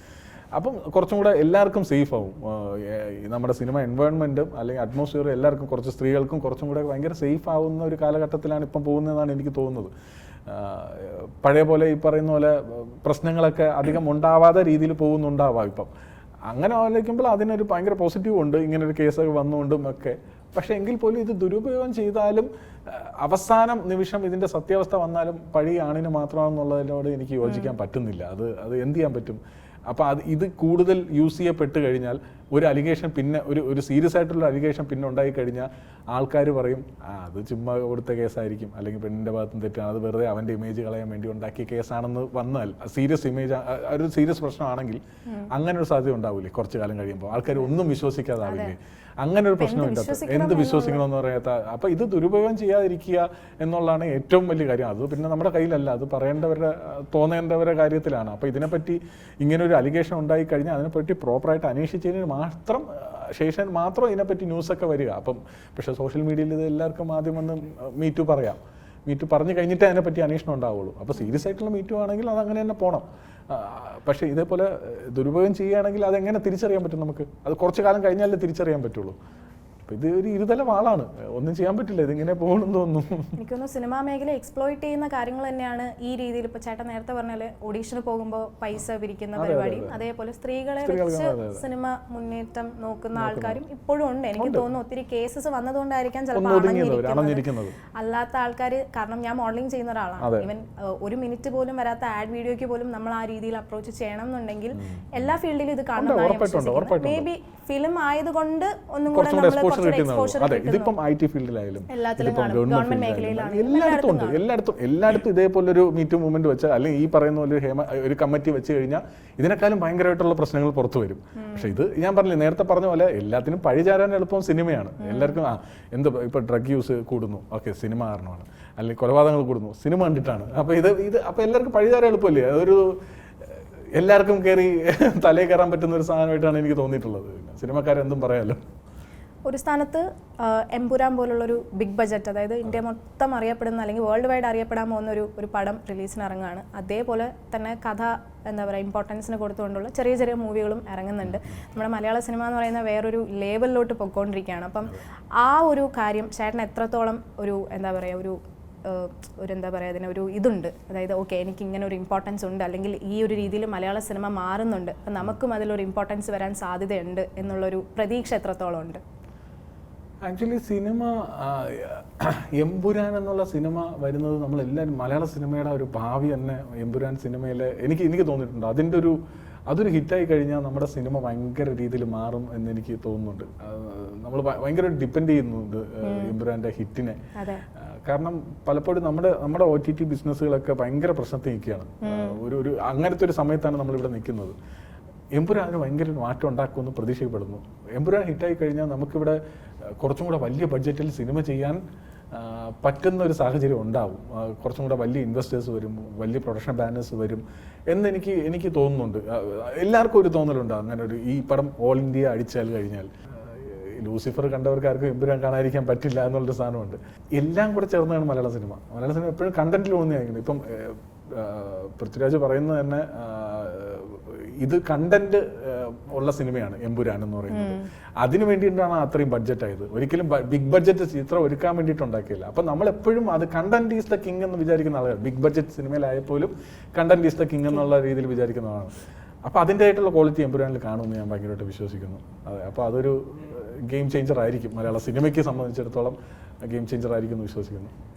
അപ്പം കുറച്ചും കൂടെ എല്ലാവർക്കും സേഫ് ആവും. നമ്മുടെ സിനിമ എൻവയോൺമെൻറ്റും അല്ലെങ്കിൽ അറ്റ്മോസ്ഫിയറും എല്ലാവർക്കും, കുറച്ച് സ്ത്രീകൾക്കും കുറച്ചും കൂടെ ഭയങ്കര സേഫ് ആവുന്ന ഒരു കാലഘട്ടത്തിലാണ് ഇപ്പം പോകുന്നതെന്നാണ് എനിക്ക് തോന്നുന്നത്. പഴയ പോലെ ഈ പറയുന്ന പോലെ പ്രശ്നങ്ങളൊക്കെ അധികം ഉണ്ടാവാതെ രീതിയിൽ പോകുന്നുണ്ടാവാം ഇപ്പം. അങ്ങനെ ആലോചിക്കുമ്പോൾ അതിനൊരു ഭയങ്കര പോസിറ്റീവ് ഉണ്ട്, ഇങ്ങനൊരു കേസൊക്കെ വന്നുകൊണ്ടും ഒക്കെ. പക്ഷെ എങ്കിൽ പോലും ഇത് ദുരുപയോഗം ചെയ്താലും അവസാനം നിമിഷം ഇതിൻ്റെ സത്യാവസ്ഥ വന്നാലും പഴി ആണിന് മാത്രമാണെന്നുള്ളതിനോട് എനിക്ക് യോജിക്കാൻ പറ്റുന്നില്ല. അത് എന്ത് ചെയ്യാൻ പറ്റും? അപ്പോൾ ഇത് കൂടുതൽ യൂസ് ചെയ്യപ്പെട്ട് കഴിഞ്ഞാൽ ഒരു അലിഗേഷൻ പിന്നെ ഒരു സീരിയസ് ആയിട്ടുള്ള അലിഗേഷൻ പിന്നെ ഉണ്ടായി കഴിഞ്ഞാൽ ആൾക്കാർ പറയും അത് ചുമ്മാ കൊടുത്ത കേസായിരിക്കും, അല്ലെങ്കിൽ പെണ്ണിൻ്റെ ഭാഗത്തും തെറ്റാണ്, അത് വെറുതെ അവൻ്റെ ഇമേജ് കളയാൻ വേണ്ടി ഉണ്ടാക്കിയ കേസാണെന്ന് വന്നാൽ സീരിയസ് ഇമേജ് ഒരു സീരിയസ് പ്രശ്നമാണെങ്കിൽ അങ്ങനെ ഒരു സാധ്യത ഉണ്ടാവില്ലേ? കുറച്ച് കാലം കഴിയുമ്പോൾ ആൾക്കാർ ഒന്നും വിശ്വസിക്കാതാവില്ലേ? അങ്ങനെ ഒരു പ്രശ്നമില്ല, എന്ത് വിശ്വസിക്കണമെന്ന് പറയാത്ത. അപ്പോൾ ഇത് ദുരുപയോഗം ചെയ്യാതിരിക്കുക എന്നുള്ളതാണ് ഏറ്റവും വലിയ കാര്യം. അത് പിന്നെ നമ്മുടെ കയ്യിലല്ല, അത് തോന്നേണ്ടവരുടെ കാര്യത്തിലാണ്. അപ്പോൾ ഇതിനെപ്പറ്റി ഇങ്ങനെ ഒരു അലിഗേഷൻ ഉണ്ടായി കഴിഞ്ഞാൽ അതിനെപ്പറ്റി പ്രോപ്പറായിട്ട് അന്വേഷിച്ചതിന് ശേഷം മാത്രം ഇതിനെപ്പറ്റി ന്യൂസൊക്കെ വരിക. അപ്പം പക്ഷേ സോഷ്യൽ മീഡിയയിൽ ഇത് എല്ലാവർക്കും ആദ്യം വന്ന് മീറ്റു പറയാം, മീറ്റു പറഞ്ഞു കഴിഞ്ഞിട്ടേ അതിനെപ്പറ്റി അന്വേഷണം ഉണ്ടാവുള്ളൂ. അപ്പോൾ സീരിയസ് ആയിട്ടുള്ള മീറ്റു ആണെങ്കിൽ അത് അങ്ങനെ തന്നെ പോകണം. പക്ഷേ ഇതേപോലെ ദുരുപയോഗം ചെയ്യുകയാണെങ്കിൽ അതെങ്ങനെ തിരിച്ചറിയാൻ പറ്റും നമുക്ക്? അത് കുറച്ച് കാലം കഴിഞ്ഞാലേ തിരിച്ചറിയാൻ പറ്റുള്ളൂ. അപ്പോൾ ഇത് ഒരു ഇരുതല വാളാണ്, ഒന്നും ചെയ്യാൻ പറ്റില്ല, ഇതിങ്ങനെ പോകണമെന്ന് തോന്നുന്നു. എനിക്കൊന്ന് സിനിമാ മേഖല എക്സ്പ്ലോയിറ്റ് ചെയ്യുന്ന കാര്യങ്ങൾ തന്നെയാണ് ഈ രീതിയിൽ. ഇപ്പോൾ ചേട്ടൻ നേരത്തെ പറഞ്ഞാല് ഓഡീഷന് പോകുമ്പോൾ പൈസ പിരിക്കുന്ന പരിപാടിയും, അതേപോലെ സ്ത്രീകളെ വെച്ച് സിനിമ മുന്നേറ്റം നോക്കുന്ന ആൾക്കാരും ഇപ്പോഴും ഉണ്ട്. എനിക്ക് തോന്നുന്നു ഒത്തിരി കേസസ് വന്നതുകൊണ്ടായിരിക്കാം ചിലപ്പോൾ അണഞ്ഞിരിക്കുന്നത്. അല്ലാത്ത ആൾക്കാർ, കാരണം ഞാൻ മോഡലിംഗ് ചെയ്യുന്ന ഒരാളാണ്, ഈവൻ ഒരു മിനിറ്റ് പോലും വരാത്ത ആഡ് വീഡിയോയ്ക്ക് പോലും നമ്മൾ ആ രീതിയിൽ അപ്രോച്ച് ചെയ്യണം എന്നുണ്ടെങ്കിൽ എല്ലാ ഫീൽഡിലും ഇത് കാണുന്നതായി. മേ ബി ഫിലിം ആയതുകൊണ്ട് ഒന്നും കൂടെ നമ്മൾ അതെ, ഇതിപ്പം IT ഫീൽഡിലായാലും ഗവൺമെന്റ് മേഖലയിലും എല്ലായിടത്തും ഇതേപോലൊരു മീറ്റു മൂവ്മെന്റ് വെച്ചാൽ, അല്ലെങ്കിൽ ഈ പറയുന്ന പോലെ ഒരു കമ്മിറ്റി വെച്ച് കഴിഞ്ഞാൽ ഇതിനേക്കാളും ഭയങ്കരമായിട്ടുള്ള പ്രശ്നങ്ങൾ പുറത്തു വരും. പക്ഷെ ഇത് ഞാൻ പറഞ്ഞില്ലേ, നേരത്തെ പറഞ്ഞ പോലെ എല്ലാത്തിനും പഴിചാരാൻ എളുപ്പം സിനിമയാണ്. എല്ലാവർക്കും ഇപ്പൊ ഡ്രഗ് യൂസ് കൂടുന്നു, ഓക്കെ സിനിമ കാരണമാണ്, അല്ലെങ്കിൽ കൊലപാതകങ്ങൾ കൂടുന്നു സിനിമ കണ്ടിട്ടാണ്. അപ്പൊ ഇത് അപ്പൊ എല്ലാവർക്കും പഴിചാരാൻ എളുപ്പമല്ലേ? അതൊരു എല്ലാവർക്കും കയറി തലയിൽ കയറാൻ പറ്റുന്ന ഒരു സാധനമായിട്ടാണ് എനിക്ക് തോന്നിയിട്ടുള്ളത്. സിനിമക്കാരെന്തും പറയാമല്ലോ. ഒരു സ്ഥാനത്ത് എമ്പുരാൻ പോലുള്ളൊരു ബിഗ് ബഡ്ജറ്റ്, അതായത് ഇന്ത്യ മൊത്തം അറിയപ്പെടുന്ന അല്ലെങ്കിൽ വേൾഡ് വൈഡ് അറിയപ്പെടാൻ പോകുന്ന ഒരു പടം റിലീസിന് ഇറങ്ങുകയാണ്. അതേപോലെ തന്നെ കഥ എന്താ പറയുക ഇമ്പോർട്ടൻസിന് കൊടുത്തുകൊണ്ടുള്ള ചെറിയ ചെറിയ മൂവികളും ഇറങ്ങുന്നുണ്ട്. നമ്മുടെ മലയാള സിനിമ എന്ന് പറയുന്ന വേറൊരു ലെവലിലോട്ട് പൊയ്ക്കൊണ്ടിരിക്കുകയാണ്. അപ്പം ആ ഒരു കാര്യം ചേട്ടൻ എത്രത്തോളം ഒരു എന്താ പറയുക എന്താ പറയുക അതിനൊരു ഇതുണ്ട്, അതായത് ഓക്കെ എനിക്ക് ഇങ്ങനെ ഒരു ഇമ്പോർട്ടൻസ് ഉണ്ട്, അല്ലെങ്കിൽ ഈ ഒരു രീതിയിൽ മലയാള സിനിമ മാറുന്നുണ്ട്, അപ്പം നമുക്കും അതിലൊരു ഇമ്പോർട്ടൻസ് വരാൻ സാധ്യതയുണ്ട് എന്നുള്ളൊരു പ്രതീക്ഷ എത്രത്തോളം ഉണ്ട്? ആക്ച്വലി സിനിമ എമ്പുരാൻ എന്നുള്ള സിനിമ വരുന്നത് നമ്മളെല്ലാവരും മലയാള സിനിമയുടെ ഒരു ഭാവി തന്നെ എമ്പുരാൻ സിനിമയിലെ എനിക്ക് തോന്നിയിട്ടുണ്ട്. അതൊരു ഹിറ്റായി കഴിഞ്ഞാൽ നമ്മുടെ സിനിമ ഭയങ്കര രീതിയിൽ മാറും എന്ന് എനിക്ക് തോന്നുന്നുണ്ട്. നമ്മൾ ഭയങ്കര ഡിപ്പെൻഡ് ചെയ്യുന്നുണ്ട് എമ്പുരാൻ്റെ ഹിറ്റിനെ. കാരണം പലപ്പോഴും നമ്മുടെ OTT ബിസിനസ്സുകളൊക്കെ ഭയങ്കര പ്രശ്നത്തിൽ നിൽക്കുകയാണ്. ഒരു അങ്ങനത്തെ ഒരു സമയത്താണ് നമ്മളിവിടെ നിൽക്കുന്നത്. എമ്പുരാന് ഭയങ്കര മാറ്റം ഉണ്ടാക്കുമെന്ന് പ്രതീക്ഷിക്കപ്പെടുന്നു. എമ്പുരാൻ ഹിറ്റായി കഴിഞ്ഞാൽ നമുക്കിവിടെ കുറച്ചും കൂടെ വലിയ ബഡ്ജറ്റിൽ സിനിമ ചെയ്യാൻ പറ്റുന്ന ഒരു സാഹചര്യം ഉണ്ടാവും. കുറച്ചും കൂടെ വലിയ ഇൻവെസ്റ്റേഴ്സ് വരും, വലിയ പ്രൊഡക്ഷൻ ബാനേഴ്സ് വരും എന്ന് എനിക്ക് തോന്നുന്നുണ്ട്. എല്ലാവർക്കും ഒരു തോന്നലുണ്ട് അങ്ങനെ ഈ പടം ഓൾ ഇന്ത്യ അടിച്ചാൽ കഴിഞ്ഞാൽ. ലൂസിഫർ കണ്ടവർക്ക് ആർക്കും എമ്പുരാൻ കാണാതിരിക്കാൻ പറ്റില്ല എന്നുള്ളൊരു സാധനമുണ്ട്. എല്ലാം കൂടെ ചേർന്നാണ് മലയാള സിനിമ എപ്പോഴും കണ്ടന്റിൽ ഊന്നിയായിരിക്കുന്നത്. ഇപ്പം പൃഥ്വിരാജ് പറയുന്നത് തന്നെ ഇത് കണ്ടന്റ് ഉള്ള സിനിമയാണ് എമ്പുരാൻ എന്ന് പറയുന്നത്. അതിനു വേണ്ടിയിട്ടാണ് അത്രയും ബഡ്ജറ്റ് ആയത്. ഒരിക്കലും ബിഗ് ബഡ്ജറ്റ് ചിത്രം ഒരുക്കാൻ വേണ്ടിയിട്ട് ഉണ്ടാക്കിയില്ല. അപ്പം നമ്മളെപ്പോഴും അത് കണ്ടന്റ് ഈസ് ദ കിങ് എന്ന് വിചാരിക്കുന്ന ആളുകൾ, ബിഗ് ബഡ്ജറ്റ് സിനിമയിലായപ്പോലും കണ്ടന്റ് ഈസ് ദ കിങ് എന്നുള്ള രീതിയിൽ വിചാരിക്കുന്നതാണ്. അപ്പോൾ അതിൻ്റെതായിട്ടുള്ള ക്വാളിറ്റി എമ്പുരാനിൽ കാണുമെന്ന് ഞാൻ ഭയങ്കരമായിട്ട് വിശ്വസിക്കുന്നു. അതെ, അപ്പോൾ അതൊരു ഗെയിം ചേഞ്ചർ ആയിരിക്കും, മലയാള സിനിമയ്ക്ക് സംബന്ധിച്ചിടത്തോളം ഗെയിം ചേഞ്ചർ ആയിരിക്കും എന്ന് വിശ്വസിക്കുന്നു.